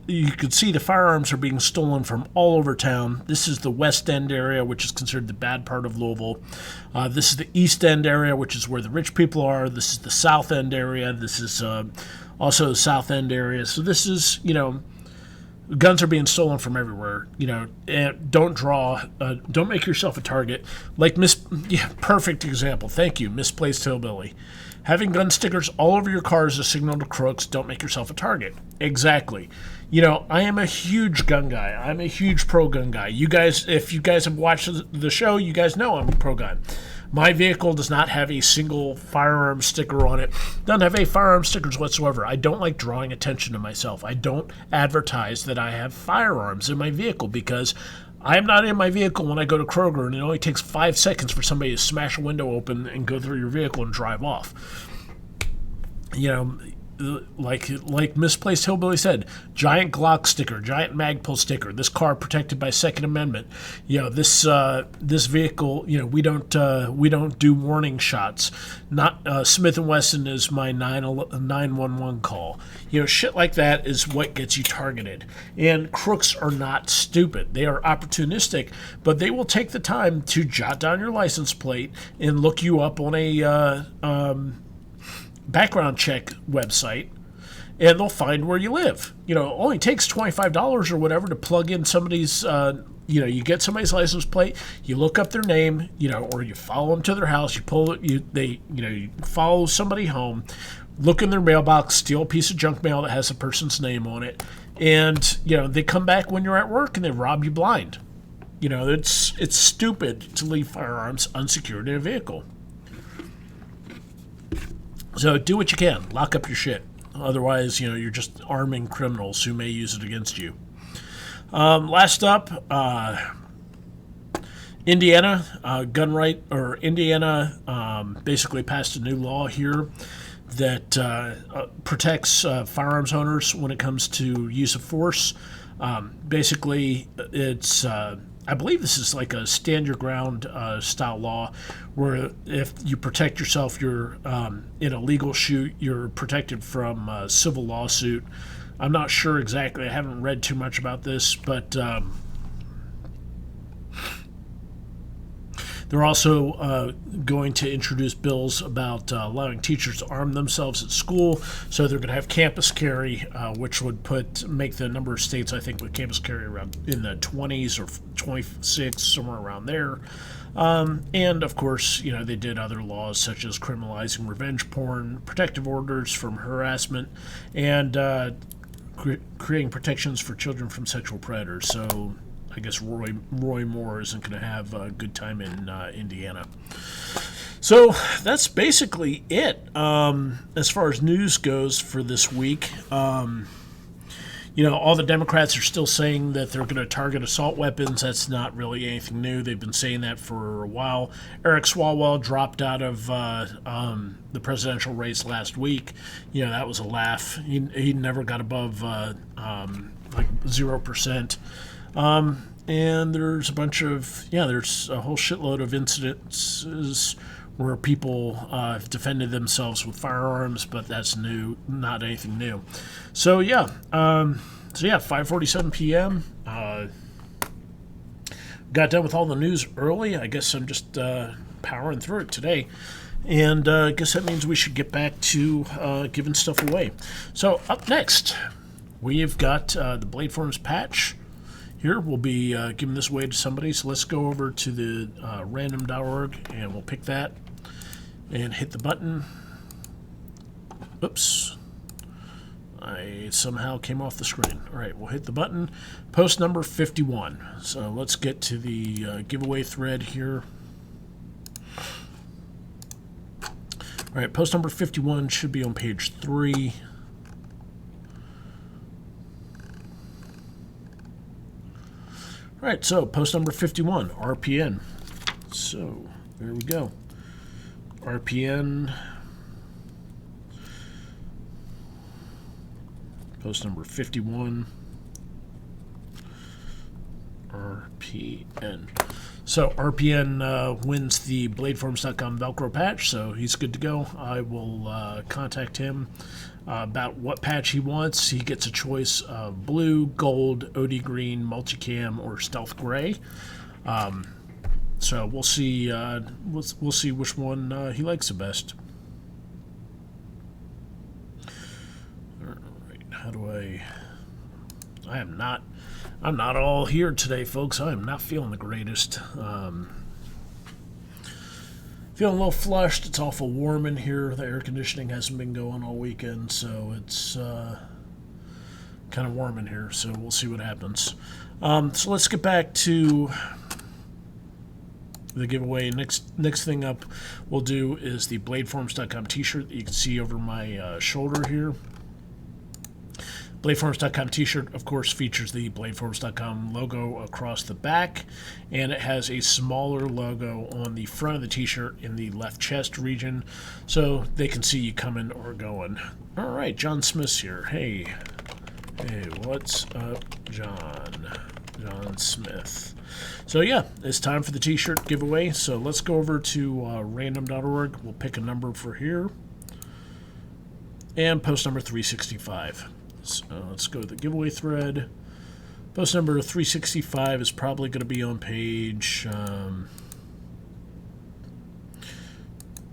you can see the firearms are being stolen from all over town. This is the West End area, which is considered the bad part of Louisville. This is the East End area, which is where the rich people are. This is the South End area. This is also the South End area. So this is, guns are being stolen from everywhere. And don't make yourself a target. Perfect example. Thank you, Misplaced Hillbilly. Having gun stickers all over your car is a signal to crooks. Don't make yourself a target. Exactly. I am a huge gun guy. I'm a huge pro-gun guy. You guys, if you guys have watched the show, you guys know I'm a pro-gun. My vehicle does not have a single firearm sticker on it. Doesn't have any firearm stickers whatsoever. I don't like drawing attention to myself. I don't advertise that I have firearms in my vehicle because I'm not in my vehicle when I go to Kroger, and it only takes 5 seconds for somebody to smash a window open and go through your vehicle and drive off. Like Misplaced Hillbilly said, giant Glock sticker, giant Magpul sticker. This car protected by Second Amendment. This vehicle. We don't do warning shots. Not Smith & Wesson is my 911 call. Shit like that is what gets you targeted. And crooks are not stupid. They are opportunistic, but they will take the time to jot down your license plate and look you up on a background check website, and they'll find where you live. It only takes $25 or whatever to plug in somebody's, you get somebody's license plate, you look up their name, or you follow them to their house, you pull it, you follow somebody home, look in their mailbox, steal a piece of junk mail that has a person's name on it, and, they come back when you're at work and they rob you blind. It's stupid to leave firearms unsecured in a vehicle. So do what you can. Lock up your shit. Otherwise, you're just arming criminals who may use it against you. Last up, Indiana, Indiana basically passed a new law here that protects firearms owners when it comes to use of force. Basically, it's... I believe this is like a stand your ground style law, where if you protect yourself, you're in a legal shoot, you're protected from civil lawsuit. I'm not sure exactly. I haven't read too much about this, but they're also going to introduce bills about allowing teachers to arm themselves at school. So they're going to have campus carry, which would make the number of states, I think, with campus carry around in the 20s or 26, somewhere around there. And of course, they did other laws such as criminalizing revenge porn, protective orders from harassment, and creating protections for children from sexual predators. So I guess Roy Moore isn't going to have a good time in Indiana. So that's basically it as far as news goes for this week. All the Democrats are still saying that they're going to target assault weapons. That's not really anything new. They've been saying that for a while. Eric Swalwell dropped out of the presidential race last week. That was a laugh. He never got above 0%. And there's a bunch of, there's a whole shitload of incidences where people have defended themselves with firearms, but that's new, not anything new. So 5:47 p.m. Got done with all the news early. I guess I'm just powering through it today. And I guess that means we should get back to giving stuff away. So up next, we've got the BFC Patch. Here, we'll be giving this away to somebody. So let's go over to the random.org, and we'll pick that and hit the button. Oops. I somehow came off the screen. All right, we'll hit the button. Post number 51. So let's get to the giveaway thread here. All right, post number 51 should be on page 3. All right, so post number 51, RPN. So there we go. RPN. Post number 51. RPN. So RPN wins the BladeForums.com Velcro patch, so he's good to go. I will contact him about what patch he wants. He gets a choice of blue, gold, OD green, multicam, or stealth gray. So we'll see. We'll see which one he likes the best. All right, how do I? I'm not all here today, folks. I am not feeling the greatest. Feeling a little flushed. It's awful warm in here. The air conditioning hasn't been going all weekend, so it's kind of warm in here. So we'll see what happens. So let's get back to the giveaway. Next thing up we'll do is the BladeForums.com t-shirt that you can see over my shoulder here. BladeForums.com t-shirt, of course, features the BladeForums.com logo across the back, and it has a smaller logo on the front of the t-shirt in the left chest region, so they can see you coming or going. All right, John Smith's here. Hey, what's up, John Smith? So yeah, it's time for the t-shirt giveaway, so let's go over to random.org. We'll pick a number for here, and post number 365. So let's go to the giveaway thread. Post number 365 is probably going to be on page,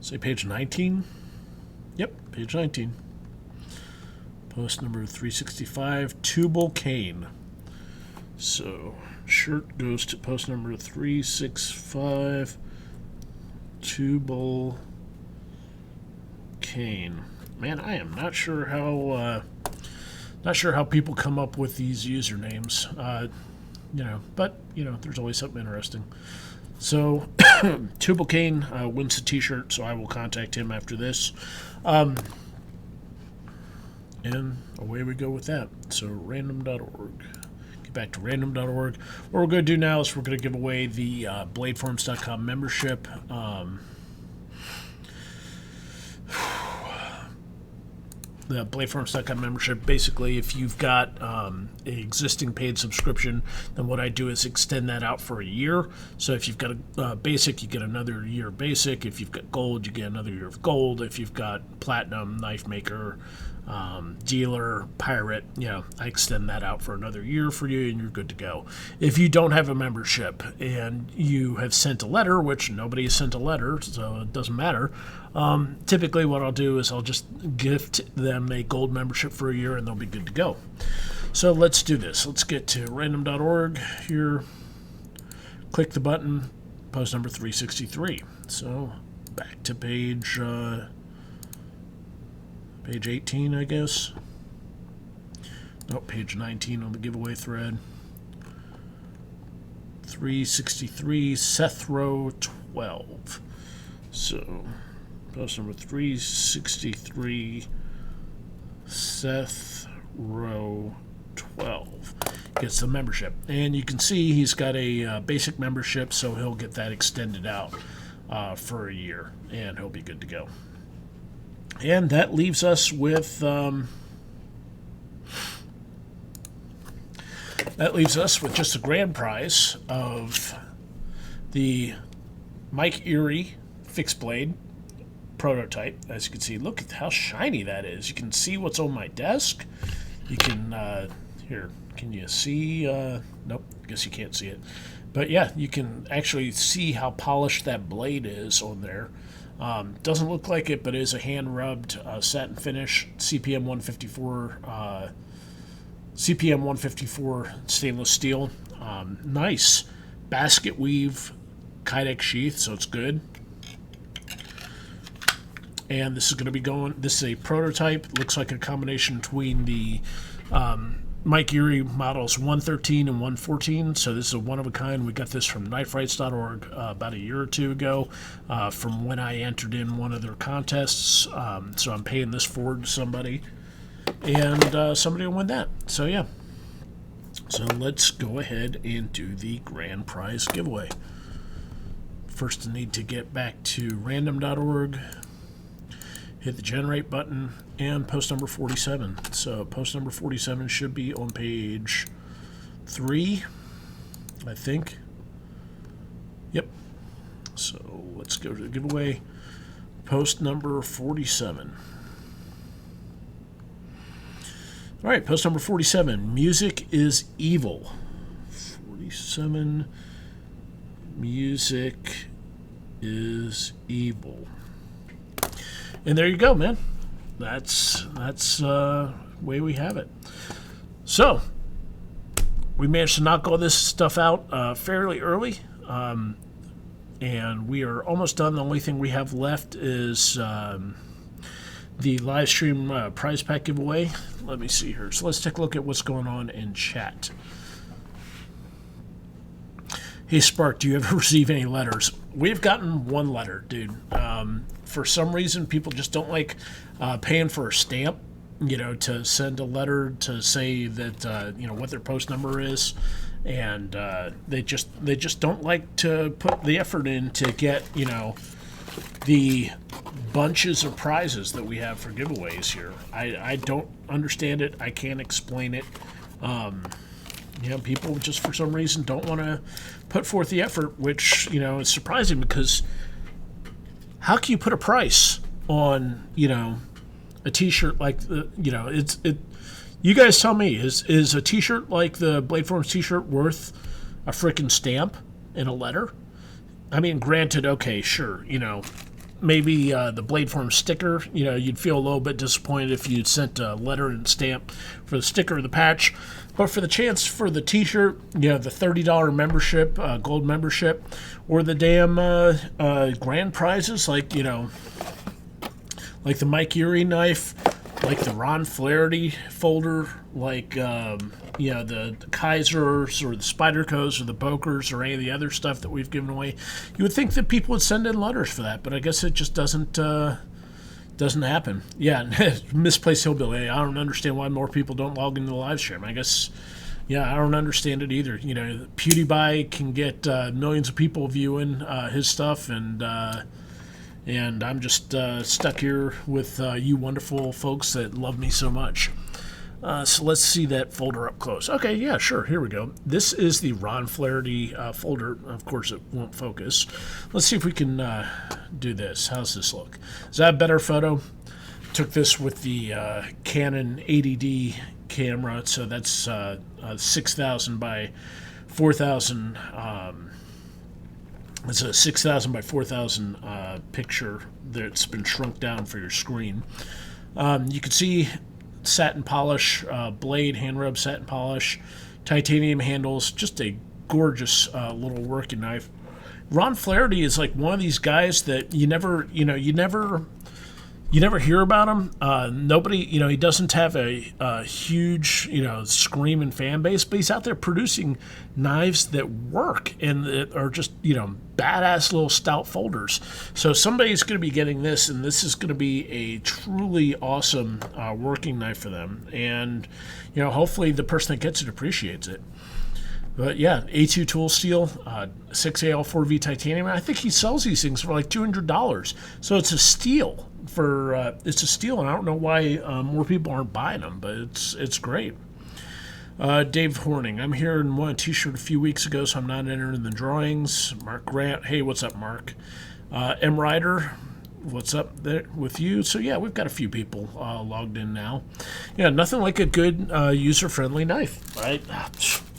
say page 19. Yep, page 19. Post number 365, Tubal cain. So shirt goes to post number 365, Tubal cain. Man, I am not sure how people come up with these usernames, but there's always something interesting. So Tubal cain wins the t-shirt, so I will contact him after this. And away we go with that. So random.org. Get back to random.org. What we're going to do now is we're going to give away the BladeForums.com membership. The BladeForums.com membership, basically, if you've got an existing paid subscription, then what I do is extend that out for a year. So if you've got a basic, you get another year of basic. If you've got gold, you get another year of gold. If you've got platinum, knife maker, dealer, pirate, I extend that out for another year for you, and you're good to go. If you don't have a membership and you have sent a letter, which nobody has sent a letter, so it doesn't matter, typically what I'll do is I'll just gift them a gold membership for a year, and they'll be good to go. So let's do this. Let's get to random.org here. Click the button, post number 363. So back to page 18, I guess. Nope, page 19 on the giveaway thread. 363, Seth Row 12. So post number 363, Seth Row 12 gets the membership. And you can see he's got a basic membership, so he'll get that extended out for a year, and he'll be good to go. And that leaves us with just a grand prize of the Mike Irie fixed blade prototype. As you can see, look at how shiny that is. You can see what's on my desk. You can here. Can you see? Nope. I guess you can't see it. But yeah, you can actually see how polished that blade is on there. Doesn't look like it, but it is a hand-rubbed satin finish, CPM 154 stainless steel. Nice basket weave Kydex sheath, so it's good. And this is going to be going, this is a prototype. Looks like a combination between the Mike Irie models 113 and 114. So this is a one of a kind. We got this from kniferights.org about a year or two ago from when I entered in one of their contests. So I'm paying this forward to somebody. And somebody will win that. So yeah. So let's go ahead and do the grand prize giveaway. First I need to get back to random.org. Hit the generate button and post number 47. So post number 47 should be on page 3, I think. Yep. So let's go to the giveaway. Post number 47. All right, post number 47. Music is evil. 47. Music is evil. And there you go, man. That's way we have it. So we managed to knock all this stuff out fairly early, and we are almost done. The only thing we have left is the live stream prize pack giveaway. Let me see here. So let's take a look at what's going on in chat. Hey Spark, do you ever receive any letters? We've gotten one letter, dude. For some reason, people just don't like paying for a stamp, to send a letter to say that, what their post number is. And they just don't like to put the effort in to get, the bunches of prizes that we have for giveaways here. I don't understand it. I can't explain it. People just for some reason don't want to put forth the effort, which, is surprising because how can you put a price on, a t-shirt like the, you guys tell me, is a t-shirt like the Blade Forms t-shirt worth a freaking stamp and a letter? I mean, granted, okay, sure, maybe the Blade Forms sticker, you'd feel a little bit disappointed if you'd sent a letter and stamp for the sticker or the patch. But for the chance for the t-shirt, the $30 membership, gold membership, or the damn grand prizes like, like the Mike Irie knife, like the Ron Flaherty folder, like, the Kaisers or the Spydercos or the Bokers or any of the other stuff that we've given away, you would think that people would send in letters for that, but I guess it just doesn't happen. Yeah, Misplaced Hillbilly. I don't understand why more people don't log into the live stream. I guess, I don't understand it either. PewDiePie can get millions of people viewing his stuff, and I'm just stuck here with you wonderful folks that love me so much. So let's see that folder up close. Okay, yeah, sure. Here we go. This is the Ron Flaherty folder. Of course, it won't focus. Let's see if we can do this. How's this look? Is that a better photo? Took this with the Canon 80D camera, so that's 6,000 by 4,000. It's a 6,000 by 4,000 picture that's been shrunk down for your screen. You can see satin polish, blade, hand rub satin polish, titanium handles, just a gorgeous little working knife. Ron Flaherty is like one of these guys that you never hear about him. Nobody, he doesn't have a huge, screaming fan base, but he's out there producing knives that work and that are just, badass little stout folders. So somebody's going to be getting this, and this is going to be a truly awesome working knife for them. And, hopefully the person that gets it appreciates it. But yeah, A2 tool steel, 6AL4V titanium. I think he sells these things for like $200. So it's a steal it's a steal, and I don't know why more people aren't buying them, but it's great. Dave Horning, I'm here and won a t-shirt a few weeks ago, so I'm not entering the drawings. Mark Grant, hey, what's up, Mark? M. Ryder, what's up there with you? So yeah, we've got a few people logged in now. Yeah, nothing like a good user-friendly knife, right?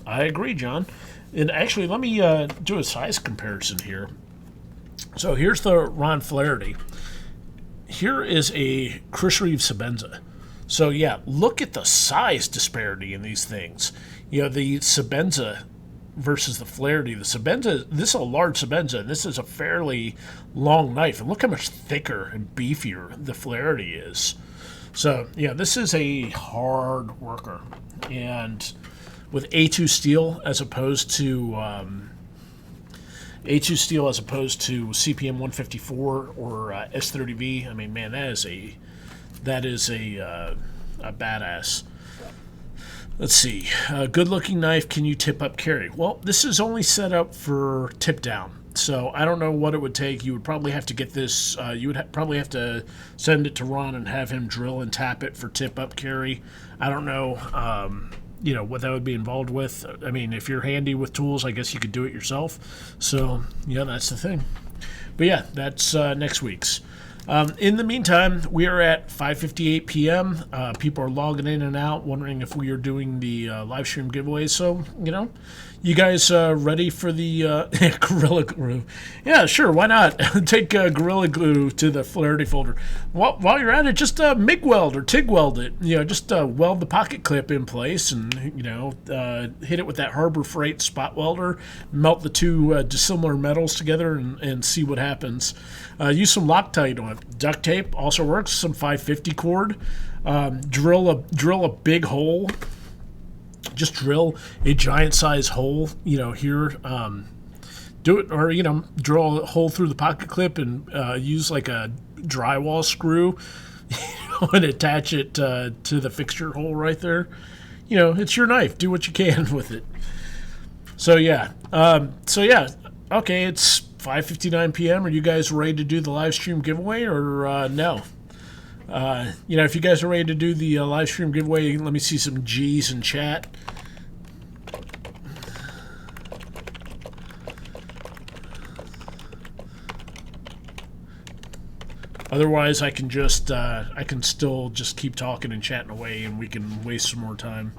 I agree, John. And actually, let me do a size comparison here. So here's the Ron Flaherty. Here is a Chris Reeve Sebenza. So yeah, look at the size disparity in these things. You know, the Sebenza versus the Flaherty. The Sebenza, this is a large Sebenza, and this is a fairly long knife. And look how much thicker and beefier the Flaherty is. So yeah, this is a hard worker. And with A2 steel as opposed to CPM 154 or S30V, I mean, man, that is a badass. Let's see. Good looking knife. Can you tip up carry? Well, this is only set up for tip down. So I don't know what it would take. You would probably have to get this. You would probably have to send it to Ron and have him drill and tap it for tip up carry. I don't know. What that would be involved with. I mean, if you're handy with tools, I guess you could do it yourself. So yeah, that's the thing. But yeah, that's next week's. In the meantime, we are at 5:58 p.m. People are logging in and out, wondering if we are doing the live stream giveaway. So, you guys ready for the Gorilla Glue? Yeah, sure, why not? Take Gorilla Glue to the Flaherty folder. While you're at it, just MIG weld or TIG weld it. Just weld the pocket clip in place and, hit it with that Harbor Freight spot welder, melt the two dissimilar metals together and see what happens. Use some Loctite on it. Duct tape also works. Some 550 cord. Drill a big hole. Just drill a giant size hole. Here. Do it, or drill a hole through the pocket clip and use like a drywall screw, and attach it to the fixture hole right there. It's your knife. Do what you can with it. So yeah. Okay, it's 5:59 p.m. Are you guys ready to do the live stream giveaway or no? If you guys are ready to do the live stream giveaway, let me see some G's in chat. Otherwise, I can still just keep talking and chatting away, and we can waste some more time.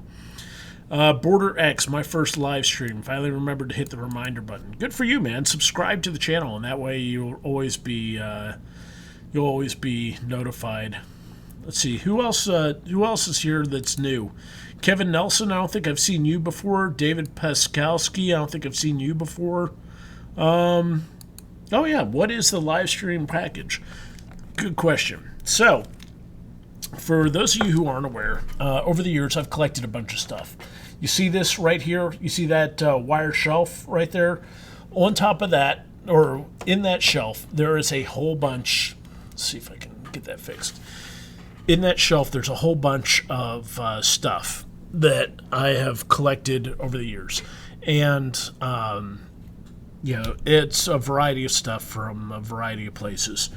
Border X, my first live stream. Finally remembered to hit the reminder button. Good for you, man. Subscribe to the channel, and that way you'll always be notified. Let's see who else is here that's new. Kevin Nelson, I don't think I've seen you before. David Paskowski, I don't think I've seen you before. Oh yeah, what is the live stream package? Good question. So, for those of you who aren't aware, over the years I've collected a bunch of stuff. You see this right here? You see that wire shelf right there? On top of that, or in that shelf, there is a whole bunch. Let's see if I can get that fixed. In that shelf, there's a whole bunch of stuff that I have collected over the years. And, it's a variety of stuff from a variety of places.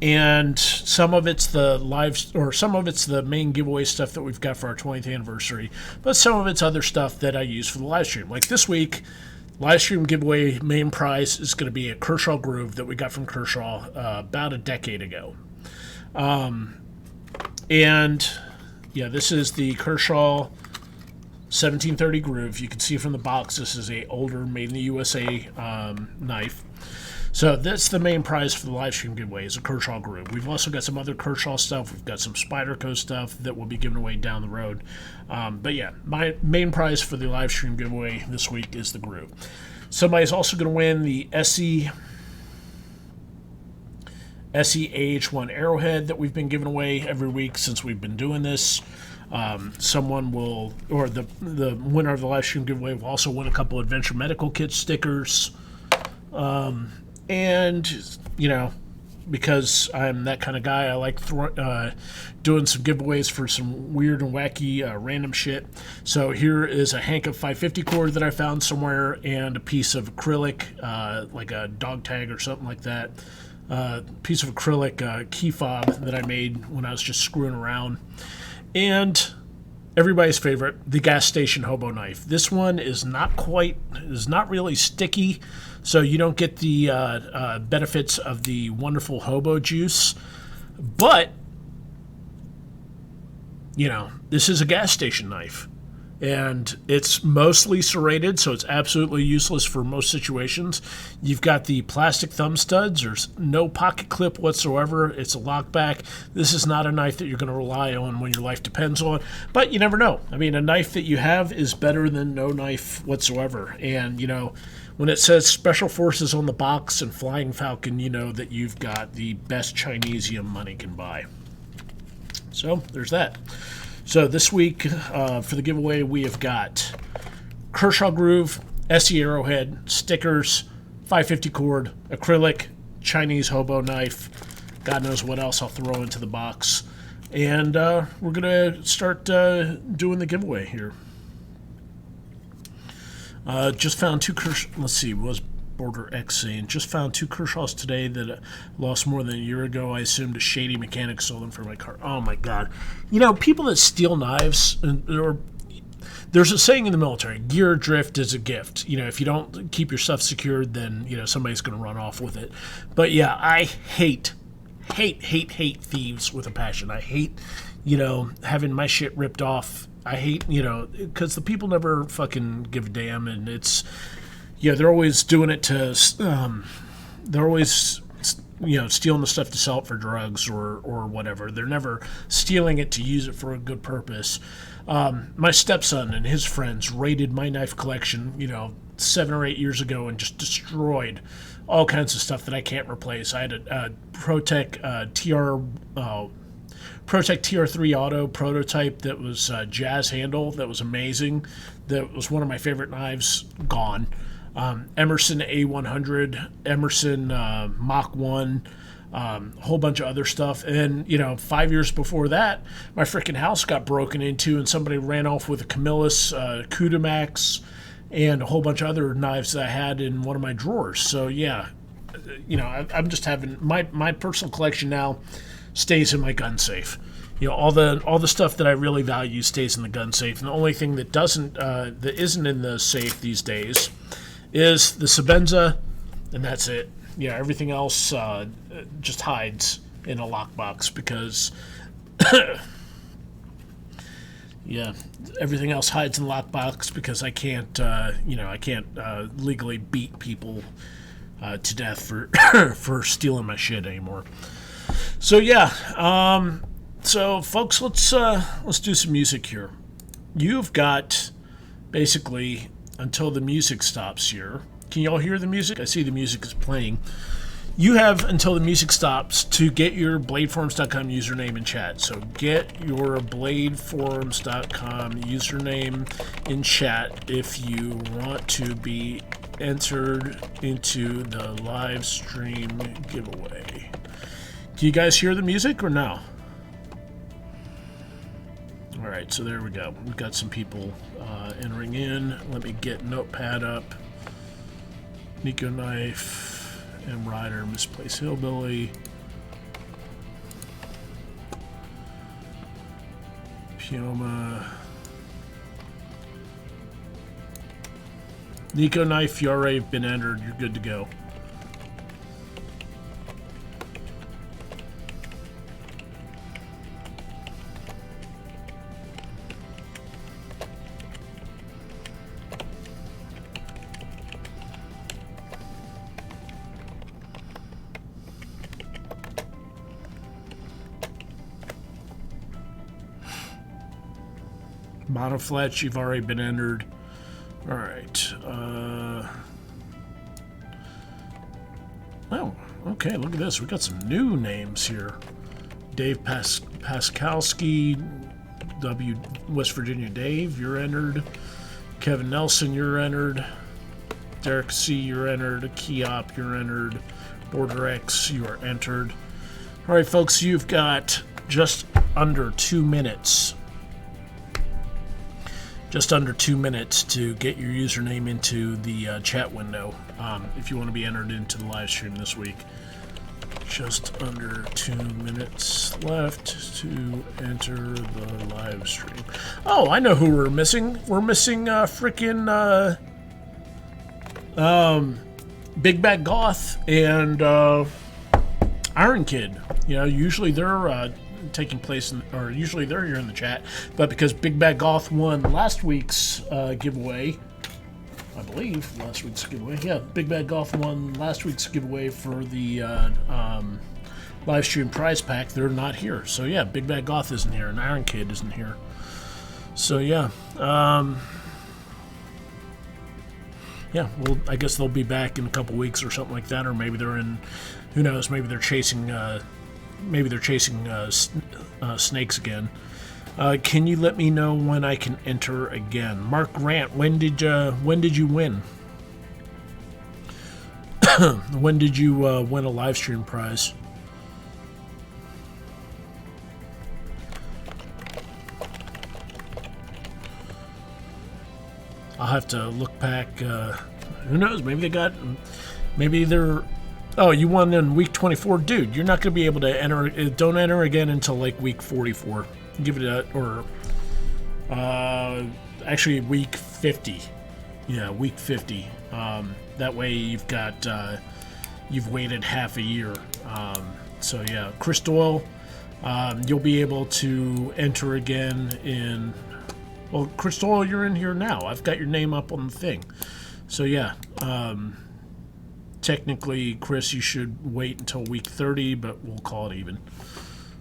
And some of it's the main giveaway stuff that we've got for our 20th anniversary, but some of it's other stuff that I use for the live stream. Like this week, live stream giveaway main prize is going to be a Kershaw Groove that we got from Kershaw about a decade ago. This is the Kershaw 1730 Groove. You can see from the box, this is a older made in the USA knife. So that's the main prize for the live stream giveaway is a Kershaw Groove. We've also got some other Kershaw stuff. We've got some Spyderco stuff that will be given away down the road. But yeah, my main prize for the live stream giveaway this week is the Groove. Somebody's also going to win the SE AH1 Arrowhead that we've been giving away every week since we've been doing this. Someone will, or the winner of the live stream giveaway will also win a couple Adventure Medical Kit stickers. Because I'm that kind of guy, I like doing some giveaways for some weird and wacky random shit. So here is a hank of 550 cord that I found somewhere and a piece of acrylic, like a dog tag or something like that. Piece of acrylic key fob that I made when I was just screwing around. And everybody's favorite, the gas station hobo knife. This one is not really sticky, so you don't get the benefits of the wonderful hobo juice. But, this is a gas station knife. and it's mostly serrated, so it's absolutely useless for most situations. You've got the plastic thumb studs. There's no pocket clip whatsoever. It's a lockback. This is not a knife that you're going to rely on when your life depends on, but you never know. I mean, a knife that you have is better than no knife whatsoever. And, you know, when it says Special Forces on the box and Flying Falcon, you know that you've got the best Chinesium money can buy. So there's that. So this week, for the giveaway, we have got Kershaw Groove, SE Arrowhead, stickers, 550 cord, acrylic, Chinese hobo knife, God knows what else I'll throw into the box. And we're going to start doing the giveaway here. Just found two Kershaw, let's see, was Border X saying, just found two Kershaws today that lost more than a year ago. I assumed a shady mechanic sold them for my car. Oh my God. You know, people that steal knives, there's a saying in the military, gear drift is a gift. You know, if you don't keep your stuff secured, then, you know, somebody's going to run off with it. But yeah, I hate thieves with a passion. I hate, you know, having my shit ripped off. I hate, you know, because the people never fucking give a damn, and it's, yeah, they're always doing it to, they're always, you know, stealing the stuff to sell it for drugs or whatever. They're never stealing it to use it for a good purpose. My stepson and his friends raided my knife collection, you know, 7 or 8 years ago and just destroyed all kinds of stuff that I can't replace. I had a Protec TR3 Auto prototype that was jazz handle that was amazing. That was one of my favorite knives, gone. Emerson A100, Emerson Mach 1, a whole bunch of other stuff. And, you know, 5 years before that, my freaking house got broken into and somebody ran off with a Camillus, Kudamax, and a whole bunch of other knives that I had in one of my drawers. So, yeah, you know, I'm just having, my personal collection now stays in my gun safe. You know, all the stuff that I really value stays in the gun safe. And the only thing that isn't in the safe these days is the Sebenza, and that's it. Yeah, everything else just hides in a lockbox because, yeah, everything else hides in the lockbox because I can't, I can't legally beat people to death for for stealing my shit anymore. So yeah, so folks, let's do some music here. You've got basically until the music stops here. Can y'all hear the music? I see the music is playing. You have until the music stops to get your bladeforums.com username in chat. So get your bladeforums.com username in chat if you want to be entered into the live stream giveaway. Can you guys hear the music or no? All right, so there we go. We've got some people entering in. Let me get Notepad up. Nico Knife, M. Rider, Misplaced Hillbilly, Pioma, Nico Knife, you already been entered. You're good to go. Monofletch, you've already been entered. All right. Oh, okay, look at this. We got some new names here. Dave Paskalski, West Virginia Dave, you're entered. Kevin Nelson, you're entered. Derek C, you're entered. Keop, you're entered. Border X, you are entered. All right, folks, you've got just under 2 minutes. Just under 2 minutes to get your username into the chat window if you want to be entered into the live stream this week. Just under 2 minutes left to enter the live stream. Oh, I know who we're missing. We're missing frickin' Big Bad Goth and Iron Kid. You know, usually they're taking place, or usually they're here in the chat, but because Big Bad Goth won last week's giveaway, I believe last week's giveaway. Yeah, Big Bad Goth won last week's giveaway for the live stream prize pack. They're not here, so yeah, Big Bad Goth isn't here, and Iron Kid isn't here. So yeah, yeah. Well, I guess they'll be back in a couple weeks or something like that, or maybe they're in. Who knows? Maybe they're chasing. Snakes again. Can you let me know when I can enter again? Mark Grant, when did you win? When did you win a live stream prize? I'll have to look back. Who knows? Maybe they're. Oh, you won in week 24, dude. You're not going to be able to enter. Don't enter again until like week 44. Give it actually week 50. Yeah, week 50. That way you've waited half a year. So yeah, Chris Doyle, you'll be able to enter again in. Well, Chris Doyle, you're in here now. I've got your name up on the thing. So yeah. Technically, Chris, you should wait until week 30, but we'll call it even.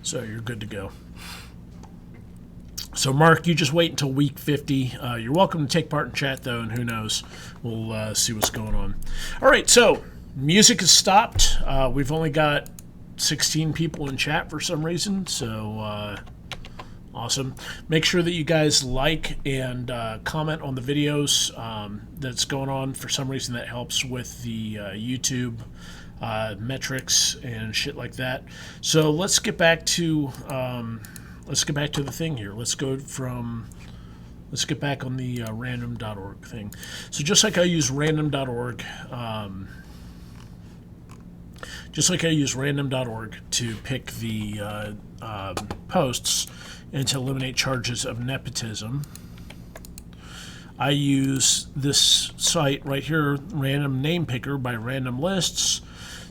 So you're good to go. So, Mark, you just wait until week 50. You're welcome to take part in chat, though, and who knows? We'll see what's going on. All right, so music has stopped. We've only got 16 people in chat for some reason, so awesome. Make sure that you guys like and comment on the videos that's going on. For some reason, that helps with the YouTube metrics and shit like that. So let's get back to the thing here. Let's get back on the random.org thing. So just like I use random.org. Just like I use random.org to pick the posts and to eliminate charges of nepotism, I use this site right here, Random Name Picker by Random Lists,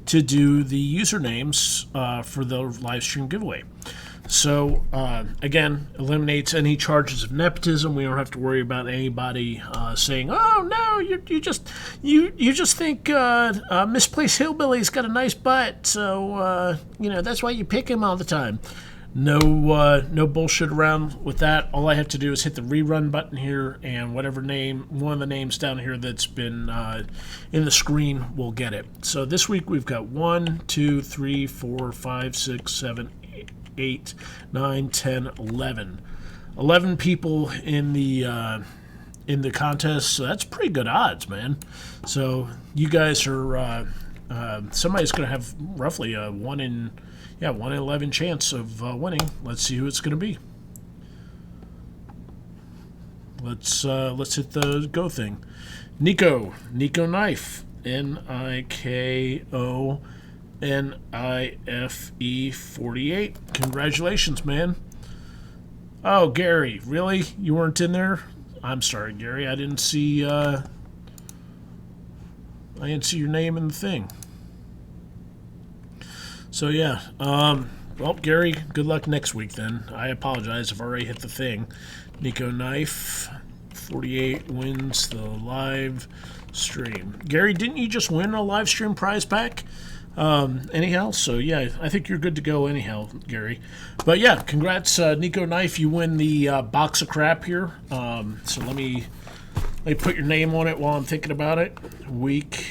to do the usernames for the live stream giveaway. So again, eliminates any charges of nepotism. We don't have to worry about anybody saying, "Oh no, you just think Misplaced Hillbilly's got a nice butt, so that's why you pick him all the time." No bullshit around with that. All I have to do is hit the rerun button here, and whatever name, one of the names down here that's been in the screen will get it. So this week we've got 1, 2, 3, 4, 5, 6, 7, 8, 9, 10, 11. 11 people in the contest, so that's pretty good odds, man. So you guys are somebody's going to have roughly a 1 in 11 chance of winning. Let's see who it's going to be. Let's hit the go thing. Nico Knife, NIKONIFE 48. Congratulations, man. Oh, Gary, really? You weren't in there? I'm sorry, Gary. I didn't see your name in the thing. So yeah, well, Gary, good luck next week then. I apologize, I've already hit the thing. Nico Knife 48 wins the live stream. Gary, didn't you just win a live stream prize pack? Anyhow, so yeah, I think you're good to go anyhow, Gary. But yeah, congrats, Nico Knife. You win the box of crap here. So let me put your name on it while I'm thinking about it. Week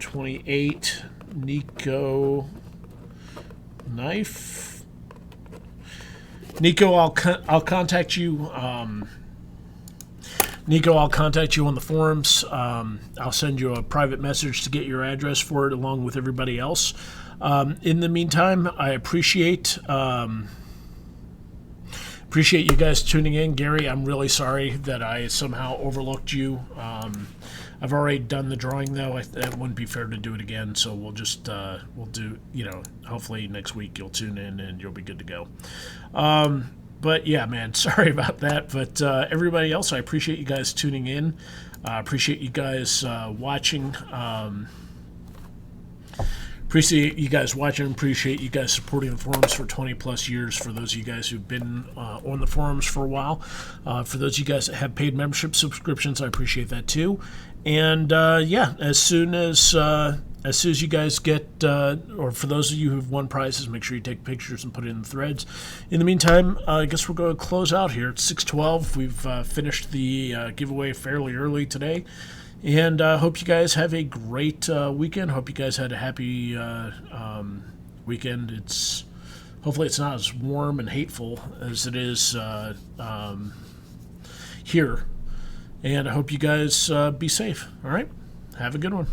28, Nico Knife. Nico, I'll contact you. Nico, I'll contact you on the forums. I'll send you a private message to get your address for it along with everybody else. In the meantime, I appreciate you guys tuning in. Gary, I'm really sorry that I somehow overlooked you. I've already done the drawing, though. It wouldn't be fair to do it again, so we'll just, we'll do, hopefully next week you'll tune in and you'll be good to go. But yeah, man, sorry about that. But everybody else, I appreciate you guys tuning in. I appreciate you guys watching. Appreciate you guys watching. Appreciate you guys supporting the forums for 20 plus years. For those of you guys who've been on the forums for a while, for those of you guys that have paid membership subscriptions, I appreciate that too. And yeah, as soon as you guys get, or for those of you who've won prizes, make sure you take pictures and put it in the threads. In the meantime, I guess we're going to close out here. It's 6:12. We've finished the giveaway fairly early today. And hope you guys have a great weekend. Hope you guys had a happy weekend. Hopefully it's not as warm and hateful as it is here. And I hope you guys be safe. All right? Have a good one.